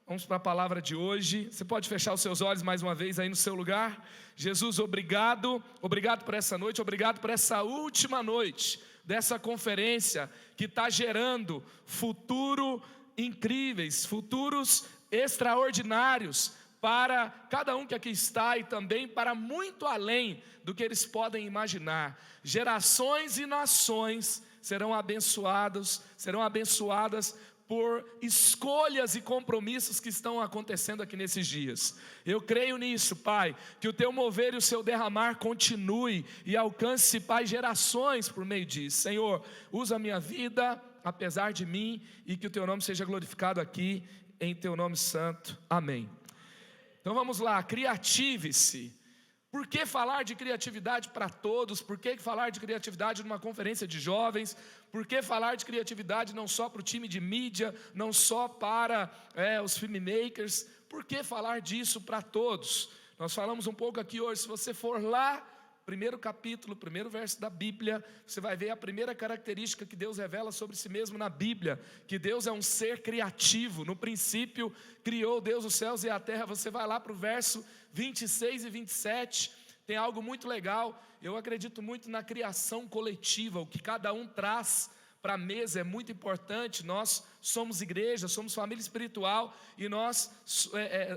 Vamos para a palavra de hoje. Você pode fechar os seus olhos mais uma vez aí no seu lugar. Jesus, obrigado por essa noite, obrigado por essa última noite dessa conferência que está gerando futuro incríveis, futuros extraordinários para cada um que aqui está e também para muito além do que eles podem imaginar. Gerações e nações serão abençoadas por escolhas e compromissos que estão acontecendo aqui nesses dias. Eu creio nisso, Pai, que o Teu mover e o Seu derramar continue e alcance, Pai, gerações por meio disso. Senhor, usa a minha vida, apesar de mim, e que o Teu nome seja glorificado aqui, em Teu nome santo. Amém. Então vamos lá, criative-se. Por que falar de criatividade para todos? Por que falar de criatividade numa conferência de jovens? Por que falar de criatividade não só para o time de mídia, não só para os filmmakers? Por que falar disso para todos? Nós falamos um pouco aqui hoje. Se você for lá, primeiro capítulo, primeiro verso da Bíblia, você vai ver a primeira característica que Deus revela sobre si mesmo na Bíblia, que Deus é um ser criativo. No princípio criou Deus os céus e a terra. Você vai lá para o verso 26 e 27, tem algo muito legal. Eu acredito muito na criação coletiva, o que cada um traz para a mesa é muito importante. Nós somos igreja, somos família espiritual e nós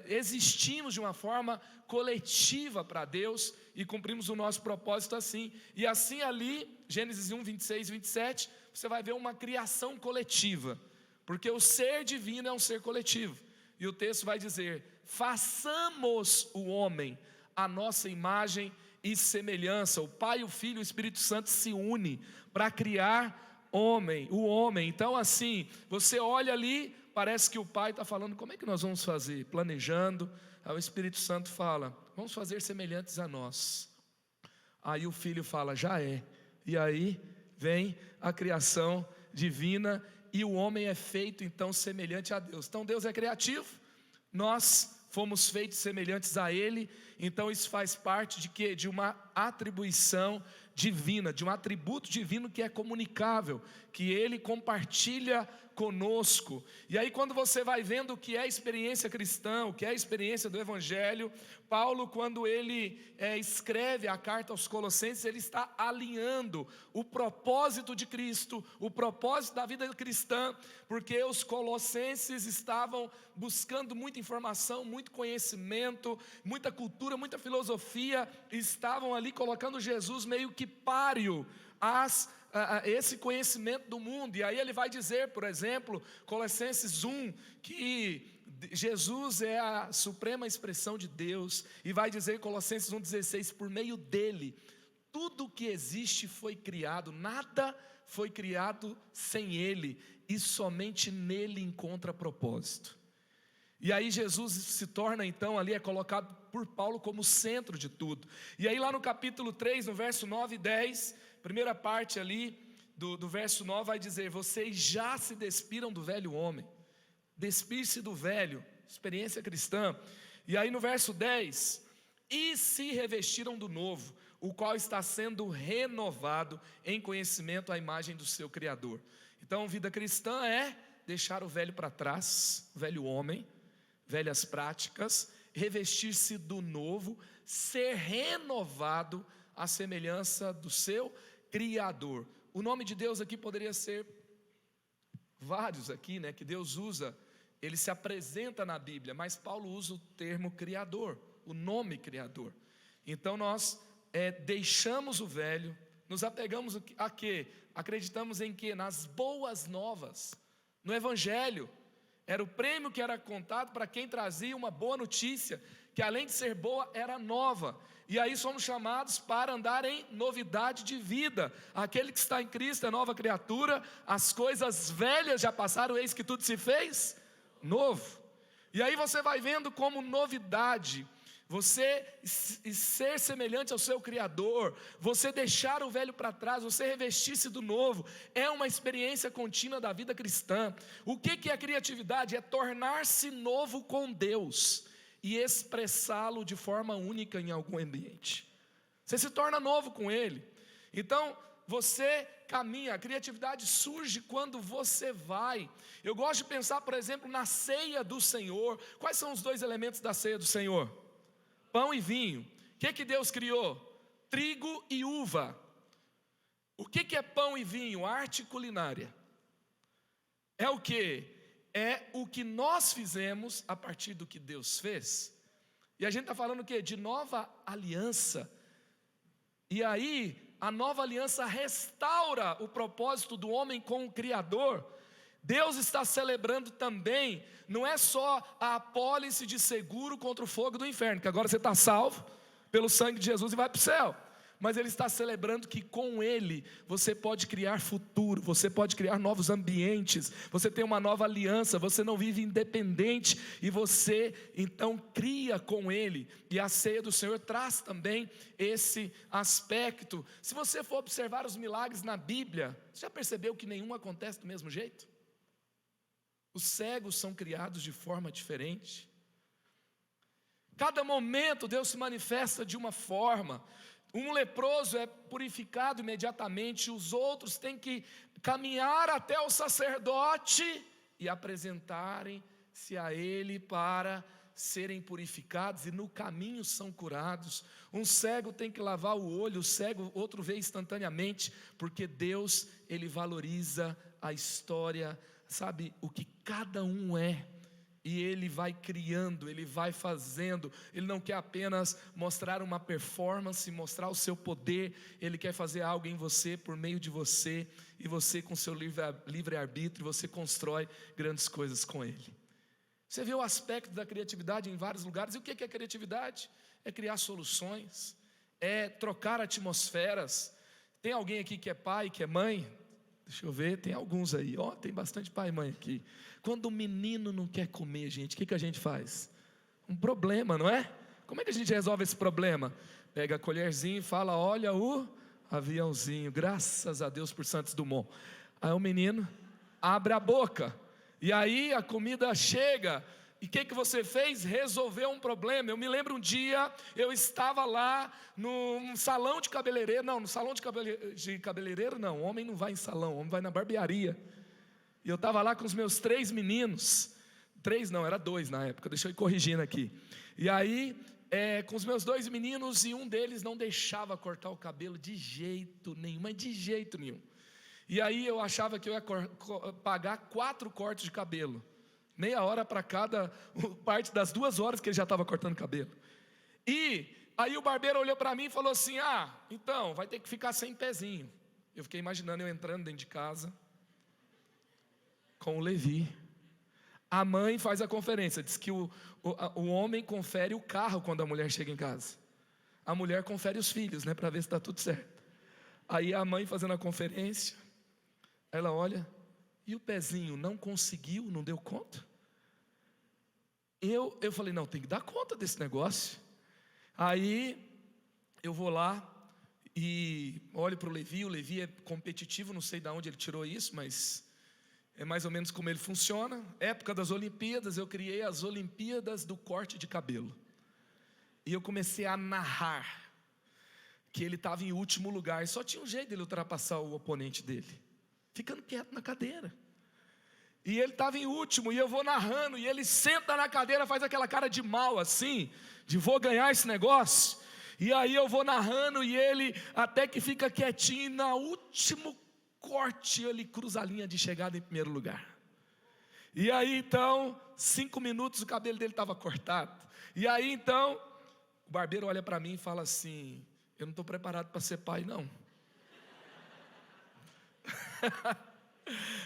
existimos de uma forma coletiva para Deus e cumprimos o nosso propósito assim. E assim ali, Gênesis 1, 26 e 27, você vai ver uma criação coletiva, porque o ser divino é um ser coletivo. E o texto vai dizer: façamos o homem à nossa imagem e semelhança. O Pai, o Filho e o Espírito Santo se unem para criar o homem. Então assim, você olha ali, parece que o Pai está falando: como é que nós vamos fazer? Planejando. Aí o Espírito Santo fala: vamos fazer semelhantes a nós. Aí o Filho fala: já é. E aí vem a criação divina e o homem é feito então semelhante a Deus. Então Deus é criativo, nós fomos feitos semelhantes a Ele. Então isso faz parte de quê? De uma atribuição divina, de um atributo divino que é comunicável, que Ele compartilha conosco. E aí quando você vai vendo o que é a experiência cristã, o que é a experiência do Evangelho, Paulo, quando ele escreve a carta aos Colossenses, ele está alinhando o propósito de Cristo, o propósito da vida cristã, porque os colossenses estavam buscando muita informação, muito conhecimento, muita cultura, muita filosofia, estavam ali colocando Jesus meio que páreo esse conhecimento do mundo. E aí ele vai dizer, por exemplo, Colossenses 1, que Jesus é a suprema expressão de Deus, e vai dizer Colossenses 1,16, por meio dele tudo que existe foi criado, nada foi criado sem ele, e somente nele encontra propósito. E aí Jesus se torna então ali, é colocado por Paulo como centro de tudo. E aí lá no capítulo 3, no verso 9 e 10, primeira parte ali do verso 9 vai dizer: vocês já se despiram do velho homem. Despir-se do velho, experiência cristã. E aí no verso 10, e se revestiram do novo, o qual está sendo renovado em conhecimento à imagem do seu Criador. Então vida cristã é deixar o velho para trás, o velho homem, velhas práticas, revestir-se do novo, ser renovado à semelhança do seu Criador. O nome de Deus aqui poderia ser vários aqui, né, que Deus usa. Ele se apresenta na Bíblia, mas Paulo usa o termo Criador, o nome Criador. Então nós deixamos o velho, nos apegamos a quê? Acreditamos em quê? Nas boas novas, no Evangelho. Era o prêmio que era contado para quem trazia uma boa notícia, que além de ser boa, era nova. E aí somos chamados para andar em novidade de vida. Aquele que está em Cristo é nova criatura, as coisas velhas já passaram, eis que tudo se fez novo. E aí você vai vendo como novidade, você ser semelhante ao seu Criador, você deixar o velho para trás, você revestir-se do novo, é uma experiência contínua da vida cristã. O que é criatividade? É tornar-se novo com Deus e expressá-lo de forma única em algum ambiente. Você se torna novo com Ele. Então você caminha. A criatividade surge quando você vai. Eu gosto de pensar, por exemplo, na ceia do Senhor. Quais são os dois elementos da ceia do Senhor? Pão e vinho. O que Deus criou? Trigo e uva. O que é pão e vinho? Arte culinária. É o que? É o que nós fizemos a partir do que Deus fez. E a gente está falando o quê? De nova aliança. E aí, a nova aliança restaura o propósito do homem com o Criador. Deus está celebrando também, não é só a apólice de seguro contra o fogo do inferno, que agora você está salvo pelo sangue de Jesus e vai para o céu. Mas Ele está celebrando que com Ele você pode criar futuro, você pode criar novos ambientes, você tem uma nova aliança, você não vive independente e você então cria com Ele. E a ceia do Senhor traz também esse aspecto. Se você for observar os milagres na Bíblia, você já percebeu que nenhum acontece do mesmo jeito? Os cegos são criados de forma diferente. Cada momento Deus se manifesta de uma forma. Um leproso é purificado imediatamente, os outros têm que caminhar até o sacerdote e apresentarem-se a ele para serem purificados, e no caminho são curados. Um cego tem que lavar o olho, o cego, outro vê instantaneamente, porque Deus, Ele valoriza a história, sabe, o que cada um é. E Ele vai criando, Ele vai fazendo. Ele não quer apenas mostrar uma performance, mostrar o seu poder. Ele quer fazer algo em você, por meio de você. E você com seu livre-arbítrio, você constrói grandes coisas com Ele. Você vê o aspecto da criatividade em vários lugares. E o que é criatividade? É criar soluções, é trocar atmosferas. Tem alguém aqui que é pai, que é mãe? Deixa eu ver, tem alguns aí. Tem bastante pai e mãe aqui. Quando o menino não quer comer, gente, o que a gente faz? Um problema, não é? Como é que a gente resolve esse problema? Pega a colherzinha e fala, olha o aviãozinho, graças a Deus por Santos Dumont. Aí o menino abre a boca, e aí a comida chega. E o que você fez? Resolveu um problema. Eu me lembro um dia, eu estava lá num salão de cabeleireiro. Não, no salão de cabeleireiro não, homem não vai em salão, homem vai na barbearia. E eu estava lá com os meus 3 meninos. 3 não, era 2 na época, deixa eu ir corrigindo aqui. E aí, com os meus 2 meninos, e um deles não deixava cortar o cabelo de jeito nenhum, mas de jeito nenhum. E aí eu achava que eu ia pagar 4 cortes de cabelo. Meia hora para cada parte das 2 horas que ele já estava cortando cabelo. E aí o barbeiro olhou para mim e falou assim, então vai ter que ficar sem pezinho. Eu fiquei imaginando eu entrando dentro de casa com o Levi. A mãe faz a conferência, diz que o homem confere o carro quando a mulher chega em casa. A mulher confere os filhos, né, para ver se está tudo certo. Aí a mãe fazendo a conferência, ela olha, e o pezinho não conseguiu, não deu conta? Eu falei, não, tem que dar conta desse negócio. Aí eu vou lá e olho para o Levi é competitivo, não sei de onde ele tirou isso, mas é mais ou menos como ele funciona. Época das Olimpíadas, eu criei as Olimpíadas do corte de cabelo. E eu comecei a narrar que ele estava em último lugar, e só tinha um jeito dele ultrapassar o oponente dele, ficando quieto na cadeira. E ele estava em último, e eu vou narrando, e ele senta na cadeira, faz aquela cara de mal assim, de vou ganhar esse negócio. E aí eu vou narrando, e ele até que fica quietinho, e no último corte ele cruza a linha de chegada em primeiro lugar. E aí então, 5 minutos o cabelo dele estava cortado. E aí então, o barbeiro olha para mim e fala assim, eu não estou preparado para ser pai não.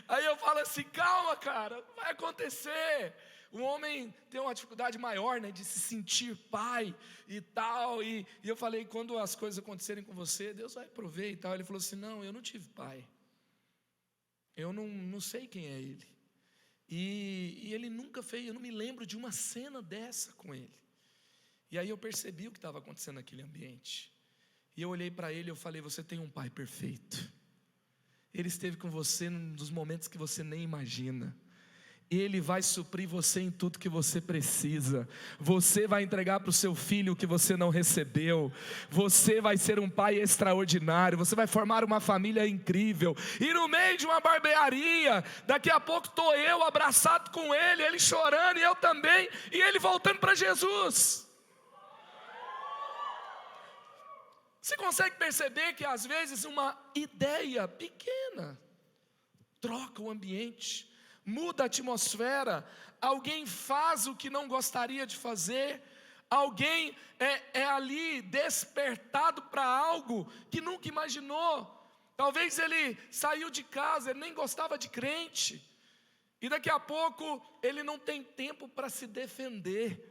Aí eu falo assim, calma cara, vai acontecer. O homem tem uma dificuldade maior, né, de se sentir pai e tal. E eu falei, quando as coisas acontecerem com você, Deus vai prover e tal. Ele falou assim, não, eu não tive pai. Eu não sei quem é ele. E ele nunca fez, eu não me lembro de uma cena dessa com ele. E aí eu percebi o que estava acontecendo naquele ambiente. E eu olhei para ele e eu falei, você tem um pai perfeito. Ele esteve com você nos momentos que você nem imagina. Ele vai suprir você em tudo que você precisa. Você vai entregar para o seu filho o que você não recebeu. Você vai ser um pai extraordinário. Você vai formar uma família incrível. E no meio de uma barbearia, daqui a pouco estou eu abraçado com ele, ele chorando e eu também, e ele voltando para Jesus. Você consegue perceber que às vezes uma ideia pequena troca o ambiente, muda a atmosfera, alguém faz o que não gostaria de fazer, alguém é ali despertado para algo que nunca imaginou. Talvez ele saiu de casa, ele nem gostava de crente, e daqui a pouco ele não tem tempo para se defender,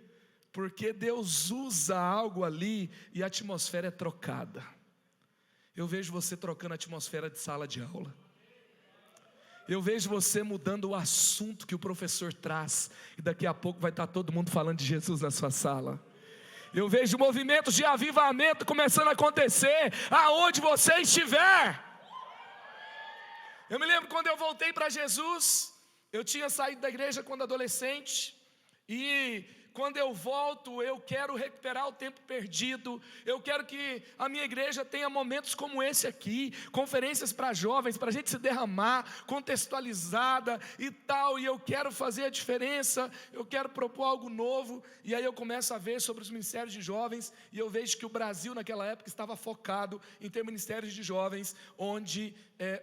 porque Deus usa algo ali e a atmosfera é trocada. Eu vejo você trocando a atmosfera de sala de aula. Eu vejo você mudando o assunto que o professor traz, e daqui a pouco vai estar todo mundo falando de Jesus na sua sala. Eu vejo movimentos de avivamento começando a acontecer aonde você estiver. Eu me lembro quando eu voltei para Jesus, eu tinha saído da igreja quando adolescente, e quando eu volto, eu quero recuperar o tempo perdido. Eu quero que a minha igreja tenha momentos como esse aqui, conferências para jovens, para a gente se derramar, contextualizada e tal, e eu quero fazer a diferença, eu quero propor algo novo. E aí eu começo a ver sobre os ministérios de jovens, e eu vejo que o Brasil naquela época estava focado em ter ministérios de jovens, onde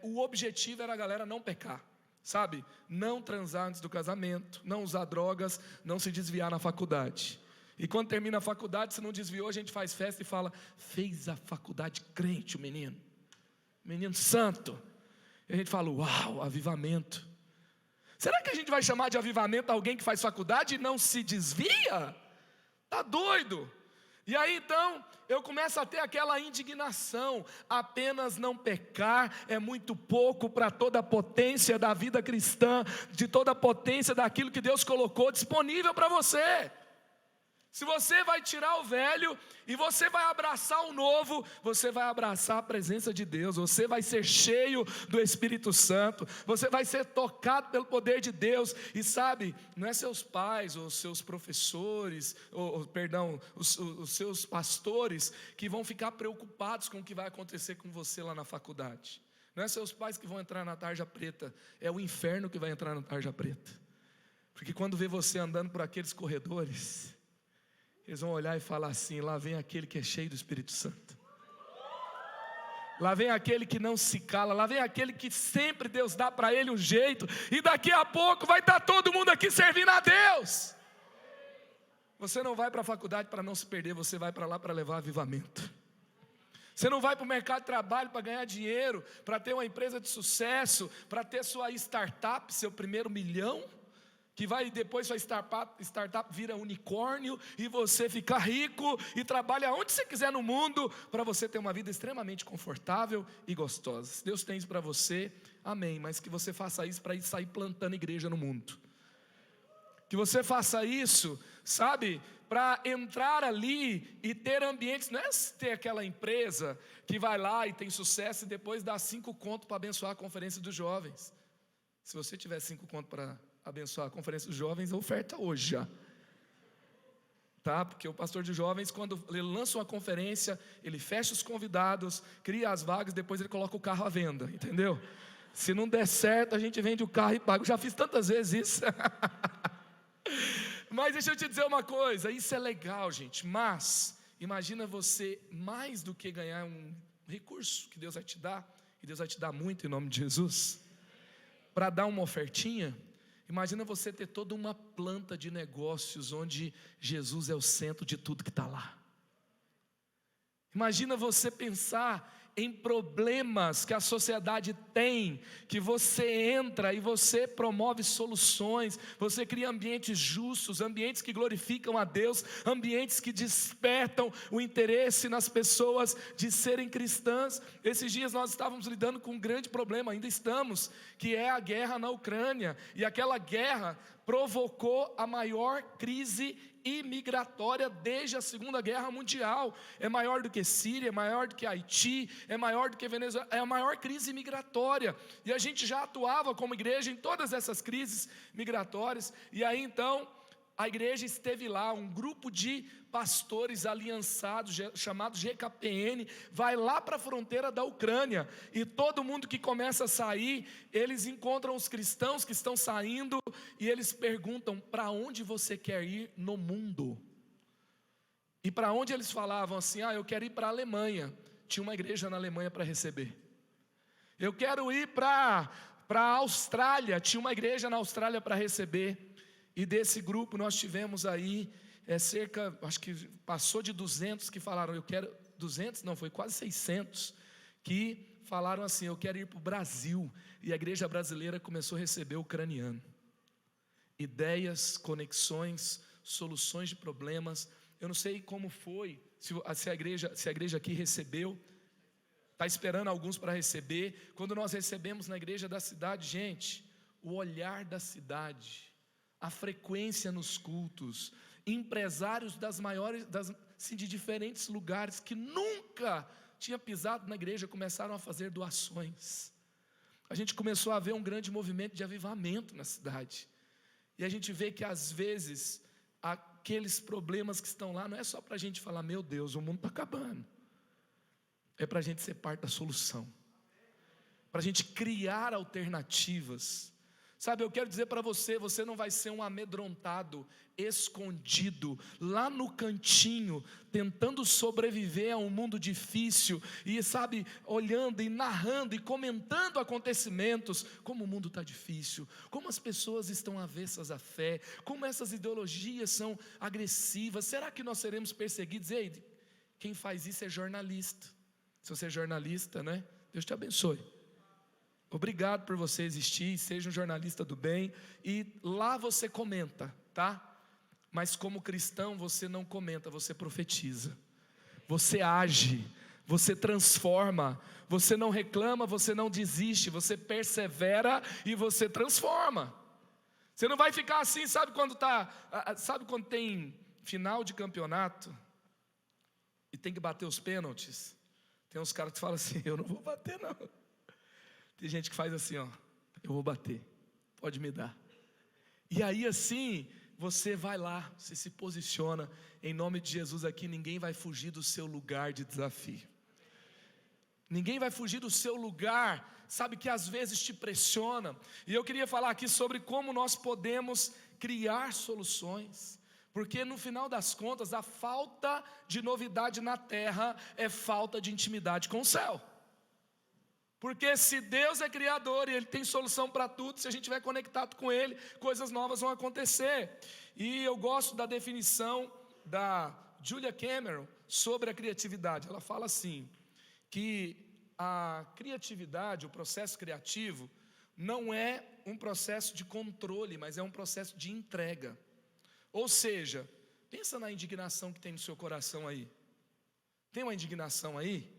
o objetivo era a galera não pecar. Sabe, não transar antes do casamento, não usar drogas, não se desviar na faculdade. E quando termina a faculdade, se não desviou, a gente faz festa e fala: fez a faculdade crente o menino santo. E a gente fala: uau, avivamento. Será que a gente vai chamar de avivamento alguém que faz faculdade e não se desvia? Tá doido? E aí então, eu começo a ter aquela indignação. Apenas não pecar é muito pouco para toda a potência da vida cristã, de toda a potência daquilo que Deus colocou disponível para você. Se você vai tirar o velho e você vai abraçar o novo, você vai abraçar a presença de Deus, você vai ser cheio do Espírito Santo, você vai ser tocado pelo poder de Deus. E sabe, não é seus pais ou seus professores, os seus pastores que vão ficar preocupados com o que vai acontecer com você lá na faculdade. Não é seus pais que vão entrar na tarja preta, é o inferno que vai entrar na tarja preta. Porque quando vê você andando por aqueles corredores, eles vão olhar e falar assim: lá vem aquele que é cheio do Espírito Santo. Lá vem aquele que não se cala. Lá vem aquele que sempre Deus dá para ele um jeito. E daqui a pouco vai estar todo mundo aqui servindo a Deus. Você não vai para a faculdade para não se perder. Você vai para lá para levar avivamento. Você não vai para o mercado de trabalho para ganhar dinheiro, para ter uma empresa de sucesso, para ter sua startup, seu primeiro milhão, que vai depois sua startup vira unicórnio e você fica rico e trabalha onde você quiser no mundo para você ter uma vida extremamente confortável e gostosa. Se Deus tem isso para você, amém, mas que você faça isso para ir sair plantando igreja no mundo. Que você faça isso, sabe, para entrar ali e ter ambientes. Não é ter aquela empresa que vai lá e tem sucesso e depois dá 5 contos para abençoar a conferência dos jovens. Se você tiver 5 contos para abençoar a conferência dos jovens, oferta hoje já, tá? Porque o pastor de jovens, quando ele lança uma conferência, ele fecha os convidados, cria as vagas, depois ele coloca o carro à venda, entendeu? Se não der certo, a gente vende o carro e paga. Eu já fiz tantas vezes isso. Mas deixa eu te dizer uma coisa, isso é legal, gente, mas imagina você, mais do que ganhar um recurso que Deus vai te dar, e Deus vai te dar muito em nome de Jesus, para dar uma ofertinha. Imagina você ter toda uma planta de negócios onde Jesus é o centro de tudo que está lá. Imagina você pensar em problemas que a sociedade tem, que você entra e você promove soluções, você cria ambientes justos, ambientes que glorificam a Deus, ambientes que despertam o interesse nas pessoas de serem cristãs. Esses dias nós estávamos lidando com um grande problema, ainda estamos, que é a guerra na Ucrânia, e aquela guerra provocou a maior crise imigratória desde a Segunda Guerra Mundial. É maior do que Síria, é maior do que Haiti, é maior do que Venezuela, é a maior crise migratória. E a gente já atuava como igreja em todas essas crises migratórias. E aí então a igreja esteve lá, um grupo de pastores aliançados, chamados GKPN, vai lá para a fronteira da Ucrânia, e todo mundo que começa a sair, eles encontram os cristãos que estão saindo, e eles perguntam: para onde você quer ir no mundo? E para onde eles falavam assim: eu quero ir para a Alemanha. Tinha uma igreja na Alemanha para receber. Eu quero ir para a Austrália. Tinha uma igreja na Austrália para receber. E desse grupo nós tivemos aí acho que passou de 200 que falaram: eu quero, 200 não, foi quase 600 que falaram assim: eu quero ir para o Brasil. E a igreja brasileira começou a receber o ucraniano. Ideias, conexões, soluções de problemas. Eu não sei como foi, se a igreja aqui recebeu, está esperando alguns para receber. Quando nós recebemos na igreja da cidade, gente, o olhar da cidade, a frequência nos cultos, empresários de diferentes lugares que nunca tinham pisado na igreja começaram a fazer doações. A gente começou a ver um grande movimento de avivamento na cidade. E a gente vê que às vezes aqueles problemas que estão lá não é só para a gente falar: meu Deus, o mundo está acabando. É para a gente ser parte da solução, para a gente criar alternativas. Sabe, eu quero dizer para você: você não vai ser um amedrontado, escondido, lá no cantinho, tentando sobreviver a um mundo difícil, e sabe, olhando e narrando e comentando acontecimentos, como o mundo está difícil, como as pessoas estão avessas à fé, como essas ideologias são agressivas. Será que nós seremos perseguidos? Ei, quem faz isso é jornalista. Se você é jornalista, né? Deus te abençoe. Obrigado por você existir, seja um jornalista do bem, e lá você comenta, tá? Mas como cristão você não comenta, você profetiza, você age, você transforma, você não reclama, você não desiste, você persevera e você transforma. Você não vai ficar assim, sabe quando tem final de campeonato e tem que bater os pênaltis? Tem uns caras que falam assim: eu não vou bater não. Tem gente que faz assim, eu vou bater, pode me dar. E aí assim, você vai lá, você se posiciona, em nome de Jesus aqui, ninguém vai fugir do seu lugar de desafio. Ninguém vai fugir do seu lugar, sabe, que às vezes te pressiona. E eu queria falar aqui sobre como nós podemos criar soluções. Porque no final das contas, a falta de novidade na terra é falta de intimidade com o céu. Porque se Deus é criador e Ele tem solução para tudo, se a gente estiver conectado com Ele, coisas novas vão acontecer. E eu gosto da definição da Julia Cameron sobre a criatividade. Ela fala assim, que a criatividade, o processo criativo, não é um processo de controle, mas é um processo de entrega. Ou seja, pensa na indignação que tem no seu coração aí. Tem uma indignação aí?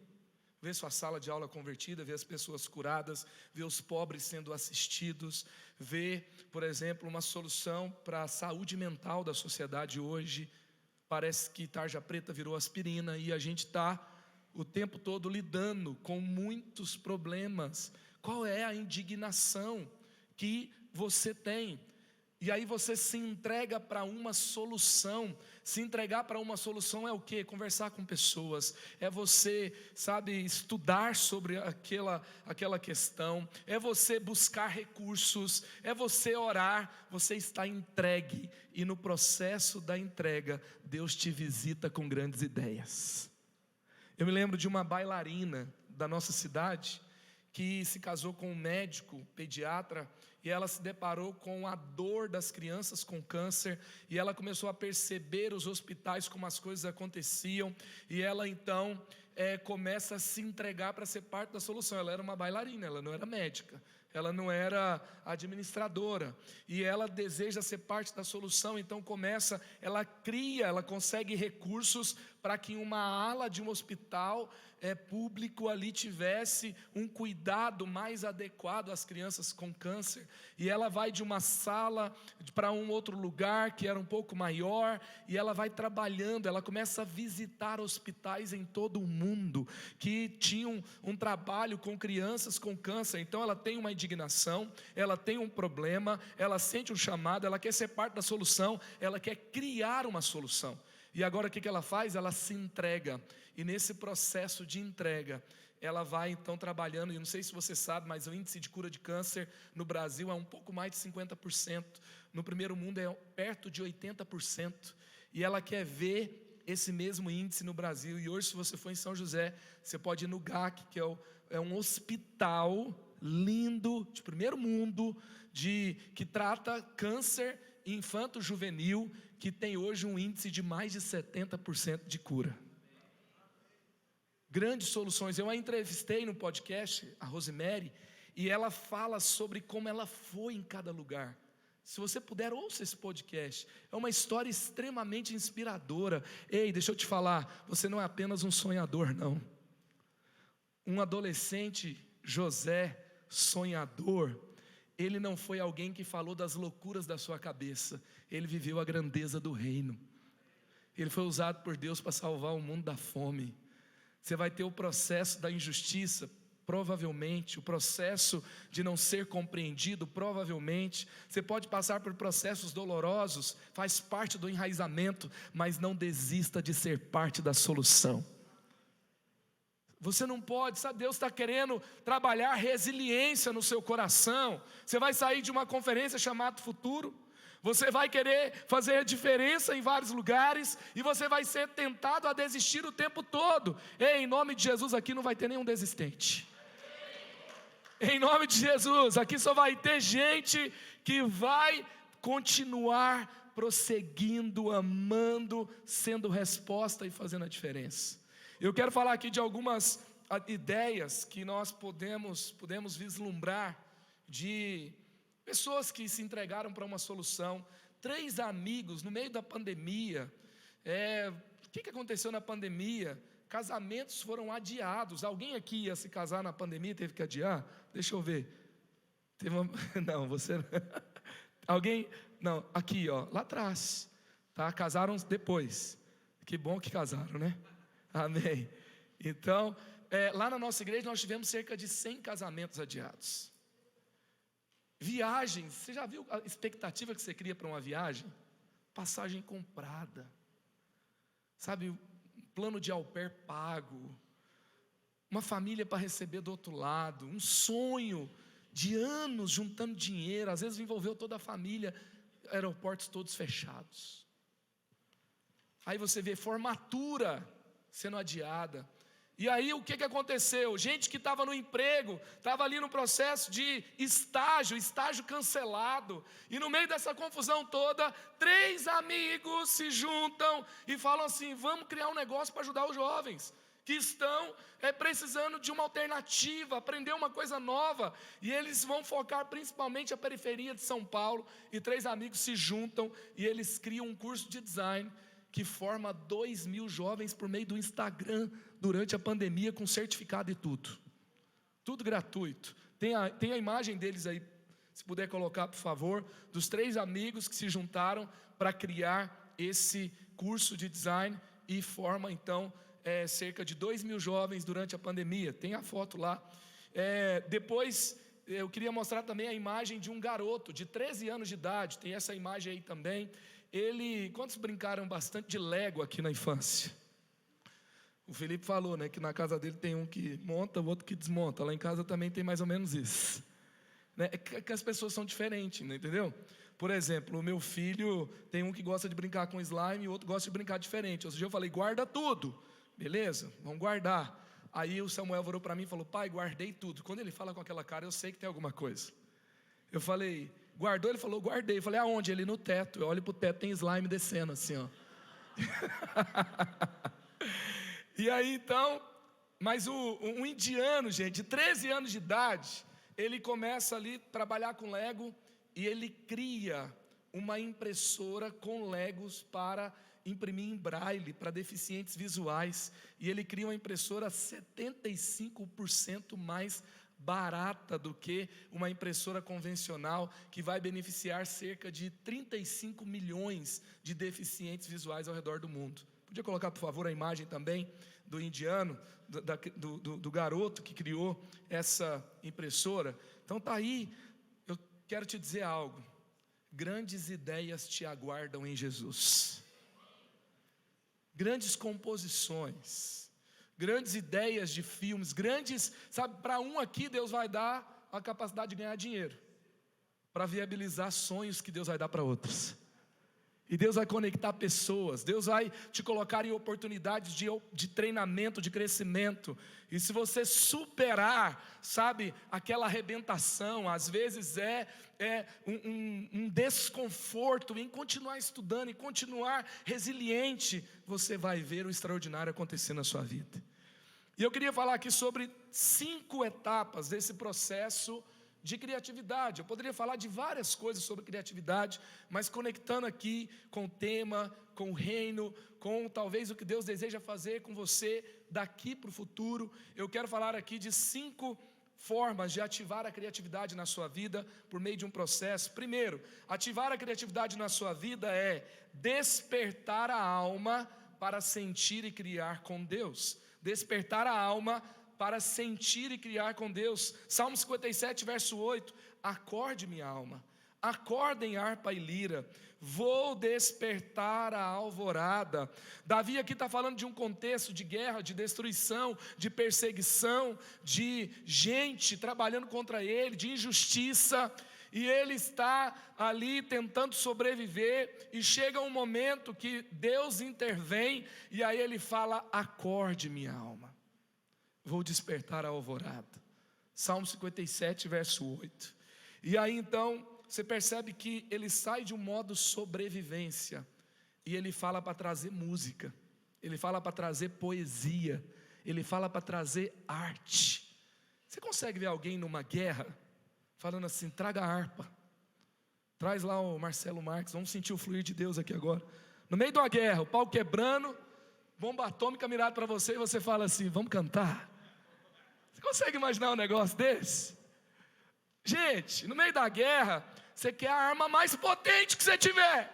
Ver sua sala de aula convertida, ver as pessoas curadas, ver os pobres sendo assistidos, ver, por exemplo, uma solução para a saúde mental da sociedade hoje. Parece que tarja preta virou aspirina e a gente está o tempo todo lidando com muitos problemas. Qual é a indignação que você tem? E aí você se entrega para uma solução. Se entregar para uma solução é o quê? Conversar com pessoas, é você, sabe, estudar sobre aquela questão, é você buscar recursos, é você orar, você está entregue, e no processo da entrega, Deus te visita com grandes ideias. Eu me lembro de uma bailarina da nossa cidade, que se casou com um médico, pediatra, e ela se deparou com a dor das crianças com câncer, e ela começou a perceber os hospitais, como as coisas aconteciam, e ela então começa a se entregar para ser parte da solução. Ela era uma bailarina, ela não era médica, ela não era administradora, e ela deseja ser parte da solução. Então ela consegue recursos para que em uma ala de um hospital público ali tivesse um cuidado mais adequado às crianças com câncer, e ela vai de uma sala para um outro lugar que era um pouco maior, e ela vai trabalhando, ela começa a visitar hospitais em todo o mundo, que tinham um trabalho com crianças com câncer. Então ela tem uma indignação, ela tem um problema, ela sente um chamado, ela quer ser parte da solução, ela quer criar uma solução. E agora o que ela faz? Ela se entrega, e nesse processo de entrega, ela vai então trabalhando, e não sei se você sabe, mas o índice de cura de câncer no Brasil é um pouco mais de 50%, no primeiro mundo é perto de 80%, e ela quer ver esse mesmo índice no Brasil. E hoje, se você for em São José, você pode ir no GAC, que é um hospital lindo, de primeiro mundo, que trata câncer infanto-juvenil, que tem hoje um índice de mais de 70% de cura. Grandes soluções. Eu a entrevistei no podcast, a Rosemary, e ela fala sobre como ela foi em cada lugar. Se você puder, ouça esse podcast. É uma história extremamente inspiradora. Ei, deixa eu te falar, você não é apenas um sonhador, não. Um adolescente, José, sonhador, ele não foi alguém que falou das loucuras da sua cabeça, ele viveu a grandeza do reino. Ele foi usado por Deus para salvar o mundo da fome. Você vai ter o processo da injustiça, provavelmente, o processo de não ser compreendido, provavelmente. Você pode passar por processos dolorosos, faz parte do enraizamento, mas não desista de ser parte da solução. Você não pode, sabe, Deus está querendo trabalhar resiliência no seu coração. Você vai sair de uma conferência chamada Futuro, você vai querer fazer diferença em vários lugares, e você vai ser tentado a desistir o tempo todo. Ei, em nome de Jesus, aqui não vai ter nenhum desistente. Em nome de Jesus, aqui só vai ter gente que vai continuar prosseguindo, amando, sendo resposta e fazendo a diferença. Eu quero falar aqui de algumas ideias que nós podemos vislumbrar de pessoas que se entregaram para uma solução. 3 amigos no meio da pandemia. O que aconteceu na pandemia? Casamentos foram adiados. Alguém aqui ia se casar na pandemia e teve que adiar? Deixa eu ver. Não, você não. Alguém? Não, aqui, ó, lá atrás, tá? Casaram depois. Que bom que casaram, né? Amém. Então, lá na nossa igreja nós tivemos cerca de 100 casamentos adiados. Viagens, você já viu a expectativa que você cria para uma viagem? Passagem comprada, sabe, plano de au pair pago, uma família para receber do outro lado, um sonho de anos juntando dinheiro, às vezes envolveu toda a família, aeroportos todos fechados. Aí você vê formatura sendo adiada. E aí o que aconteceu? Gente que estava no emprego, estava ali no processo de estágio cancelado, e no meio dessa confusão toda, 3 amigos se juntam e falam assim: vamos criar um negócio para ajudar os jovens que estão precisando de uma alternativa, aprender uma coisa nova, e eles vão focar principalmente a periferia de São Paulo, e 3 amigos se juntam e eles criam um curso de design que forma 2.000 jovens por meio do Instagram durante a pandemia, com certificado e tudo gratuito. Tem a imagem deles aí, se puder colocar, por favor, dos 3 amigos que se juntaram para criar esse curso de design, e forma então cerca de 2.000 jovens durante a pandemia. Tem a foto lá. Depois eu queria mostrar também a imagem de um garoto de 13 anos de idade, tem essa imagem aí também. Quantos brincaram bastante de Lego aqui na infância? O Felipe falou, né, que na casa dele tem um que monta, o outro que desmonta. Lá em casa também tem mais ou menos isso, né? Que as pessoas são diferentes, né, entendeu? Por exemplo, o meu filho tem um que gosta de brincar com slime e o outro gosta de brincar diferente. Ou seja, eu falei: guarda tudo. Beleza, vamos guardar. Aí o Samuel virou para mim e falou: pai, guardei tudo. Quando ele fala com aquela cara, eu sei que tem alguma coisa. Eu falei: guardou? Ele falou: guardei. Eu falei: aonde? Ele: no teto. Eu olho para o teto, tem slime descendo assim, ó. E aí então, mas um indiano, gente, de 13 anos de idade, ele começa ali a trabalhar com Lego, e ele cria uma impressora com legos para imprimir em braille para deficientes visuais, e ele cria uma impressora 75% mais barata do que uma impressora convencional, que vai beneficiar cerca de 35 milhões de deficientes visuais ao redor do mundo. Podia colocar, por favor, a imagem também do indiano, do garoto que criou essa impressora. Então tá aí, eu quero te dizer algo: grandes ideias te aguardam em Jesus, grandes composições, grandes ideias de filmes, grandes, sabe, para um aqui Deus vai dar a capacidade de ganhar dinheiro, para viabilizar sonhos que Deus vai dar para outros. E Deus vai conectar pessoas, Deus vai te colocar em oportunidades de treinamento, de crescimento. E se você superar, sabe, aquela arrebentação, às vezes um desconforto em continuar estudando, em continuar resiliente, você vai ver o extraordinário acontecer na sua vida. E eu queria falar aqui sobre 5 etapas desse processo de criatividade. Eu poderia falar de várias coisas sobre criatividade, mas conectando aqui com o tema, com o reino, com talvez o que Deus deseja fazer com você daqui para o futuro, eu quero falar aqui de 5 formas de ativar a criatividade na sua vida por meio de um processo. Primeiro, ativar a criatividade na sua vida é despertar a alma para sentir e criar com Deus. Despertar a alma para sentir e criar com Deus. Salmo 57, verso 8: acorde minha alma, acorda em harpa e lira, vou despertar a alvorada. Davi aqui está falando de um contexto de guerra, de destruição, de perseguição, de gente trabalhando contra ele, de injustiça, e ele está ali tentando sobreviver, e chega um momento que Deus intervém, e aí ele fala: acorde minha alma, vou despertar a alvorada. Salmo 57, verso 8. E aí então, você percebe que ele sai de um modo sobrevivência, e ele fala para trazer música, ele fala para trazer poesia, ele fala para trazer arte. Você consegue ver alguém numa guerra, falando assim: traga a harpa, traz lá o Marcelo Marques, vamos sentir o fluir de Deus aqui agora. No meio de uma guerra, o pau quebrando, bomba atômica mirada para você, e você fala assim: vamos cantar. Você consegue imaginar um negócio desse? Gente, no meio da guerra, você quer a arma mais potente que você tiver.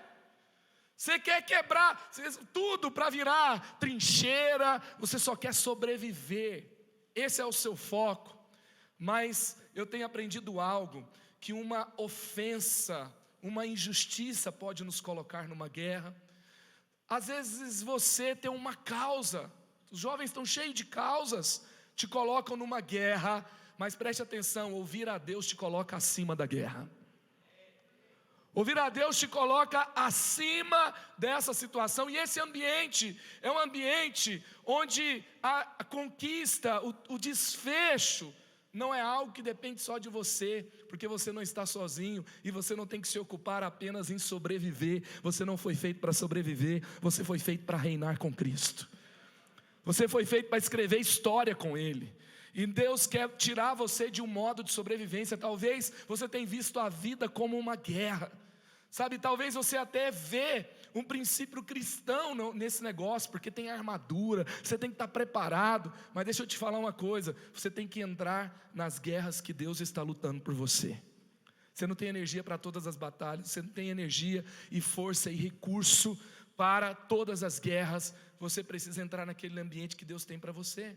Você quer quebrar tudo para virar trincheira. Você só quer sobreviver. Esse é o seu foco. Mas eu tenho aprendido algo, que uma ofensa, uma injustiça pode nos colocar numa guerra. Às vezes você tem uma causa, os jovens estão cheios de causas, te colocam numa guerra, mas preste atenção: ouvir a Deus te coloca acima da guerra. Ouvir a Deus te coloca acima dessa situação, e esse ambiente é um ambiente onde a conquista, o desfecho, não é algo que depende só de você, porque você não está sozinho, e você não tem que se ocupar apenas em sobreviver. Você não foi feito para sobreviver, você foi feito para reinar com Cristo. Você foi feito para escrever história com Ele. E Deus quer tirar você de um modo de sobrevivência. Talvez você tenha visto a vida como uma guerra, sabe? Talvez você até vê um princípio cristão nesse negócio, porque tem armadura, você tem que estar preparado. Mas deixa eu te falar uma coisa: você tem que entrar nas guerras que Deus está lutando por você. Você não tem energia para todas as batalhas, você não tem energia e força e recurso para todas as guerras. Você precisa entrar naquele ambiente que Deus tem para você.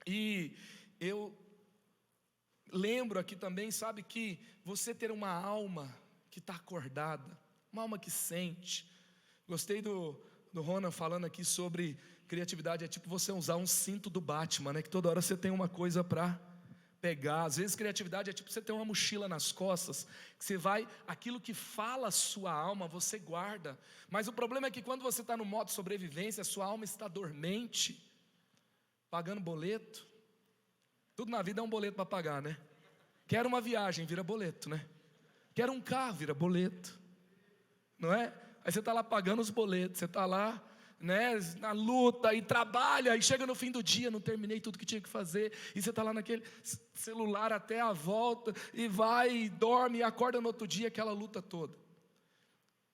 E eu lembro aqui também, sabe, que você ter uma alma que está acordada, uma alma que sente. Gostei do Ronan falando aqui sobre criatividade. É tipo você usar um cinto do Batman, né? Que toda hora você tem uma coisa para pegar. Às vezes criatividade é tipo você ter uma mochila nas costas, que você vai, aquilo que fala a sua alma, você guarda. Mas o problema é que quando você está no modo sobrevivência, a sua alma está dormente, pagando boleto. Tudo na vida é um boleto para pagar, né? Quero uma viagem, vira boleto, né? Quero um carro, vira boleto, não é? Aí você está lá pagando os boletos, você está lá, né, na luta, e trabalha, e chega no fim do dia, não terminei tudo que tinha que fazer, e você está lá naquele celular até a volta, e vai, e dorme, e acorda no outro dia, aquela luta toda.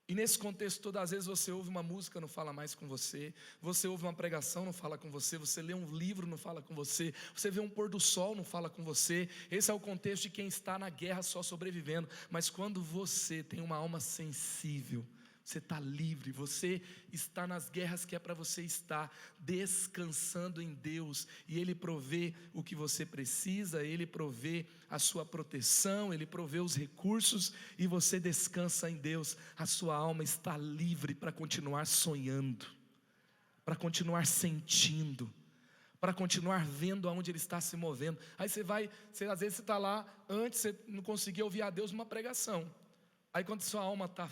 E nesse contexto, todas as vezes você ouve uma música, não fala mais com você. Você ouve uma pregação, não fala com você. Você lê um livro, não fala com você. Você vê um pôr do sol, não fala com você. Esse é o contexto de quem está na guerra só sobrevivendo. Mas quando você tem uma alma sensível, você está livre, você está nas guerras que é para você estar, descansando em Deus, e Ele provê o que você precisa, Ele provê a sua proteção, Ele provê os recursos, e você descansa em Deus. A sua alma está livre para continuar sonhando, para continuar sentindo, para continuar vendo aonde Ele está se movendo. Aí às vezes você está lá, antes você não conseguia ouvir a Deus numa pregação, aí quando sua alma está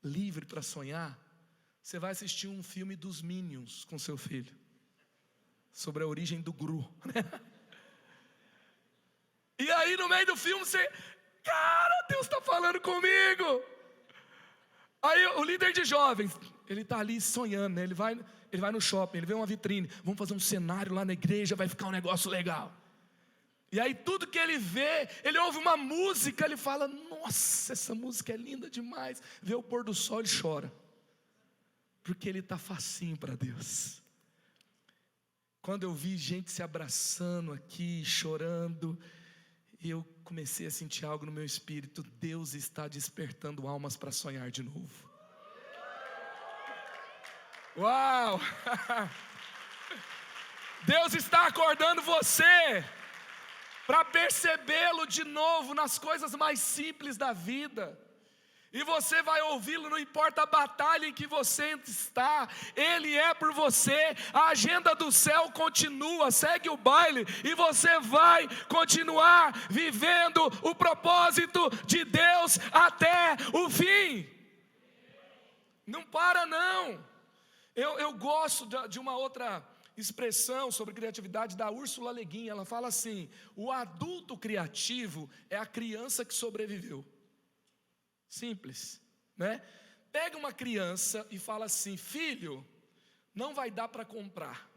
livre para sonhar, você vai assistir um filme dos Minions com seu filho, sobre a origem do Gru, né? E aí no meio do filme você, cara, Deus está falando comigo. Aí o líder de jovens, ele está ali sonhando, né? Ele vai no shopping, ele vê uma vitrine, vamos fazer um cenário lá na igreja, vai ficar um negócio legal. E aí tudo que ele vê, ele ouve uma música, ele fala, nossa, essa música é linda demais. Vê o pôr do sol, ele chora, porque ele está facinho para Deus. Quando eu vi gente se abraçando aqui, chorando, eu comecei a sentir algo no meu espírito. Deus está despertando almas para sonhar de novo. Uau! Deus está acordando você para percebê-lo de novo nas coisas mais simples da vida. E você vai ouvi-lo, não importa a batalha em que você está, Ele é por você. A agenda do céu continua, segue o baile, e você vai continuar vivendo o propósito de Deus até o fim. Não para não. Eu gosto de uma outra expressão sobre criatividade da Úrsula Le Guin. Ela fala assim: o adulto criativo é a criança que sobreviveu. Simples, né? Pega uma criança e fala assim: filho, não vai dar para comprar.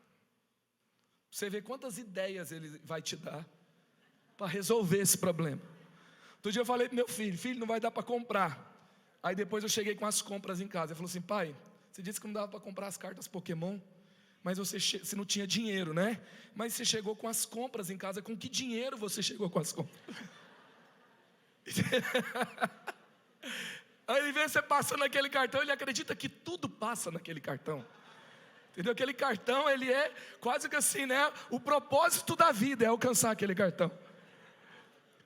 Você vê quantas ideias ele vai te dar para resolver esse problema. Outro dia eu falei para meu filho: filho, não vai dar para comprar. Aí depois eu cheguei com as compras em casa. Ele falou assim: pai, você disse que não dava para comprar as cartas Pokémon, mas você não tinha dinheiro, né? Mas você chegou com as compras em casa. Com que dinheiro você chegou com as compras? Aí ele vê você passando naquele cartão, ele acredita que tudo passa naquele cartão. Entendeu? Aquele cartão, ele é quase que assim, né? O propósito da vida é alcançar aquele cartão.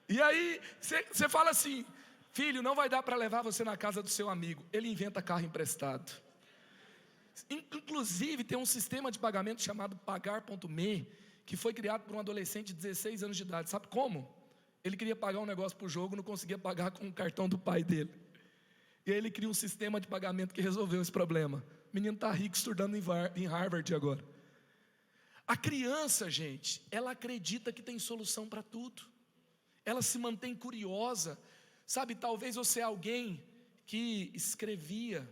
E aí você fala assim: filho, não vai dar para levar você na casa do seu amigo. Ele inventa carro emprestado. Inclusive tem um sistema de pagamento chamado Pagar.me, que foi criado por um adolescente de 16 anos de idade. Sabe como? Ele queria pagar um negócio para o jogo, não conseguia pagar com o cartão do pai dele. E aí ele cria um sistema de pagamento que resolveu esse problema. O menino está rico, estudando em Harvard agora. A criança, gente, ela acredita que tem solução para tudo. Ela se mantém curiosa. Sabe, talvez você é alguém que escrevia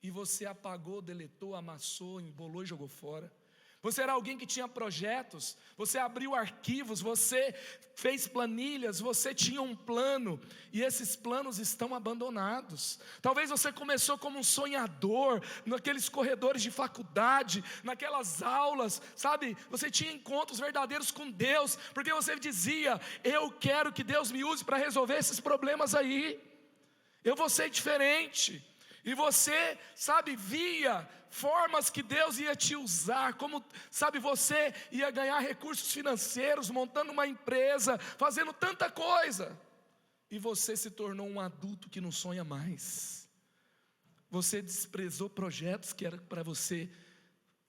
e você apagou, deletou, amassou, embolou e jogou fora. Você era alguém que tinha projetos, você abriu arquivos, você fez planilhas, você tinha um plano, e esses planos estão abandonados. Talvez você começou como um sonhador, naqueles corredores de faculdade, naquelas aulas, sabe? Você tinha encontros verdadeiros com Deus, porque você dizia: eu quero que Deus me use para resolver esses problemas aí, eu vou ser diferente. E você, sabe, via formas que Deus ia te usar, como, sabe, você ia ganhar recursos financeiros, montando uma empresa, fazendo tanta coisa. E você se tornou um adulto que não sonha mais. Você desprezou projetos que era para você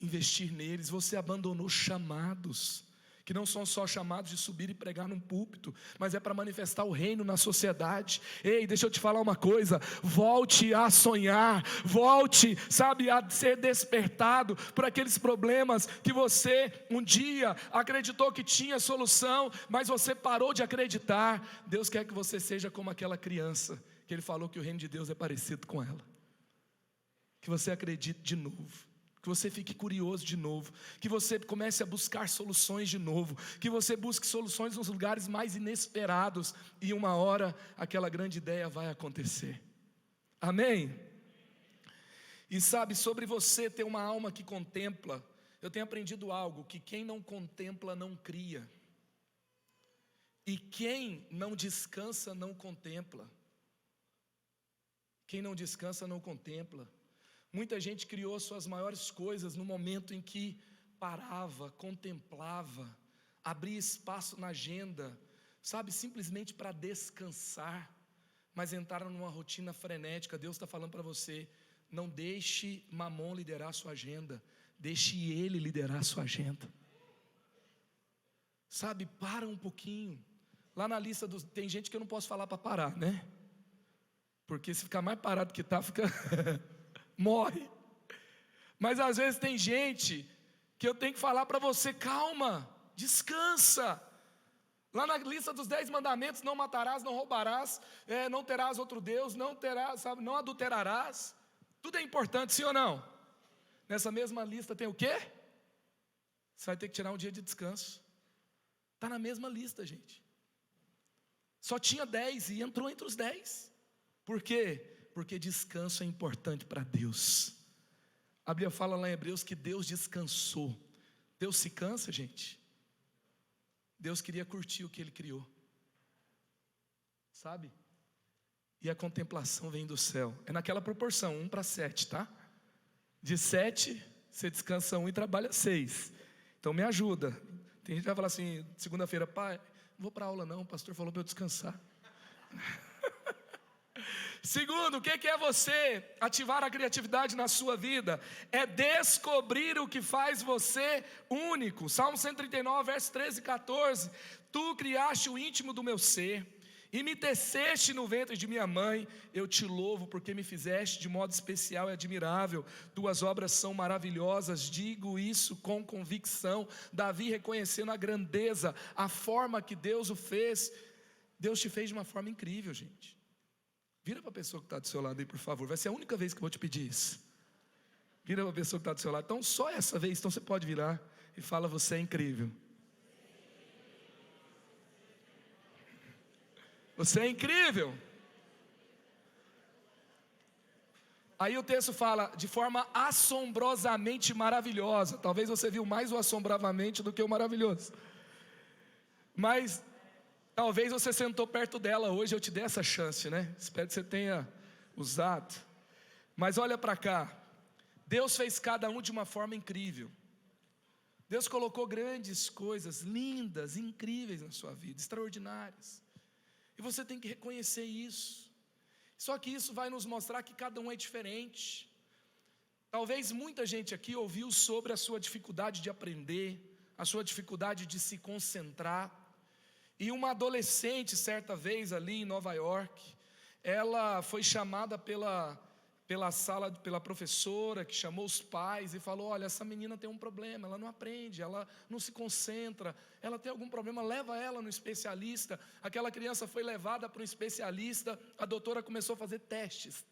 investir neles, você abandonou chamados, que não são só chamados de subir e pregar num púlpito, mas é para manifestar o reino na sociedade. Ei, deixa eu te falar uma coisa: volte a sonhar, volte, sabe, a ser despertado por aqueles problemas que você um dia acreditou que tinha solução, mas você parou de acreditar. Deus quer que você seja como aquela criança, que Ele falou que o reino de Deus é parecido com ela. Que você acredite de novo, que você fique curioso de novo, que você comece a buscar soluções de novo, que você busque soluções nos lugares mais inesperados, e uma hora aquela grande ideia vai acontecer. Amém? E sabe, sobre você ter uma alma que contempla, eu tenho aprendido algo, que quem não contempla não cria. E quem não descansa não contempla. Quem não descansa não contempla. Muita gente criou suas maiores coisas no momento em que parava, contemplava, abria espaço na agenda, sabe, simplesmente para descansar, mas entraram numa rotina frenética. Deus está falando para você, não deixe Mamon liderar a sua agenda, deixe ele liderar a sua agenda. Sabe, para um pouquinho. Lá na lista tem gente que eu não posso falar para parar, né? Porque se ficar mais parado que tá, fica morre. Mas às vezes tem gente que eu tenho que falar para você, calma, descansa. Lá na lista dos 10 mandamentos, não matarás, não roubarás, não terás outro Deus, não terás, sabe, não adulterarás. Tudo é importante, sim ou não? Nessa mesma lista tem o quê? Você vai ter que tirar um dia de descanso. Está na mesma lista, gente. Só tinha 10 e entrou entre os 10. Por quê? Porque descanso é importante para Deus. A Bíblia fala lá em Hebreus que Deus descansou. Deus se cansa, gente? Deus queria curtir o que Ele criou. Sabe? E a contemplação vem do céu. É naquela proporção, 1:7, tá? De 7, você descansa 1 e trabalha 6. Então me ajuda. Tem gente que vai falar assim, segunda-feira, pai, não vou para aula não, o pastor falou para eu descansar. Segundo, o que é você ativar a criatividade na sua vida? É descobrir o que faz você único. Salmo 139, versos 13 e 14. Tu criaste o íntimo do meu ser, e me teceste no ventre de minha mãe. Eu te louvo porque me fizeste de modo especial e admirável. Tuas obras são maravilhosas, digo isso com convicção. Davi reconhecendo a grandeza, a forma que Deus o fez. Deus te fez de uma forma incrível, gente. Vira para a pessoa que está do seu lado aí, por favor. Vai ser a única vez que eu vou te pedir isso. Vira para a pessoa que está do seu lado. Então, só essa vez, então você pode virar e fala, você é incrível. Você é incrível. Aí o texto fala, de forma assombrosamente maravilhosa. Talvez você viu mais o assombrosamente do que o maravilhoso. Mas talvez você sentou perto dela hoje, eu te dei essa chance, né? Espero que você tenha usado. Mas olha para cá. Deus fez cada um de uma forma incrível. Deus colocou grandes coisas, lindas, incríveis na sua vida, extraordinárias. E você tem que reconhecer isso. Só que isso vai nos mostrar que cada um é diferente. Talvez muita gente aqui ouviu sobre a sua dificuldade de aprender, a sua dificuldade de se concentrar. E uma adolescente, certa vez ali em Nova York, ela foi chamada pela professora, que chamou os pais e falou, olha, essa menina tem um problema, ela não aprende, ela não se concentra, ela tem algum problema, leva ela no especialista. Aquela criança foi levada para um especialista, a doutora começou a fazer testes,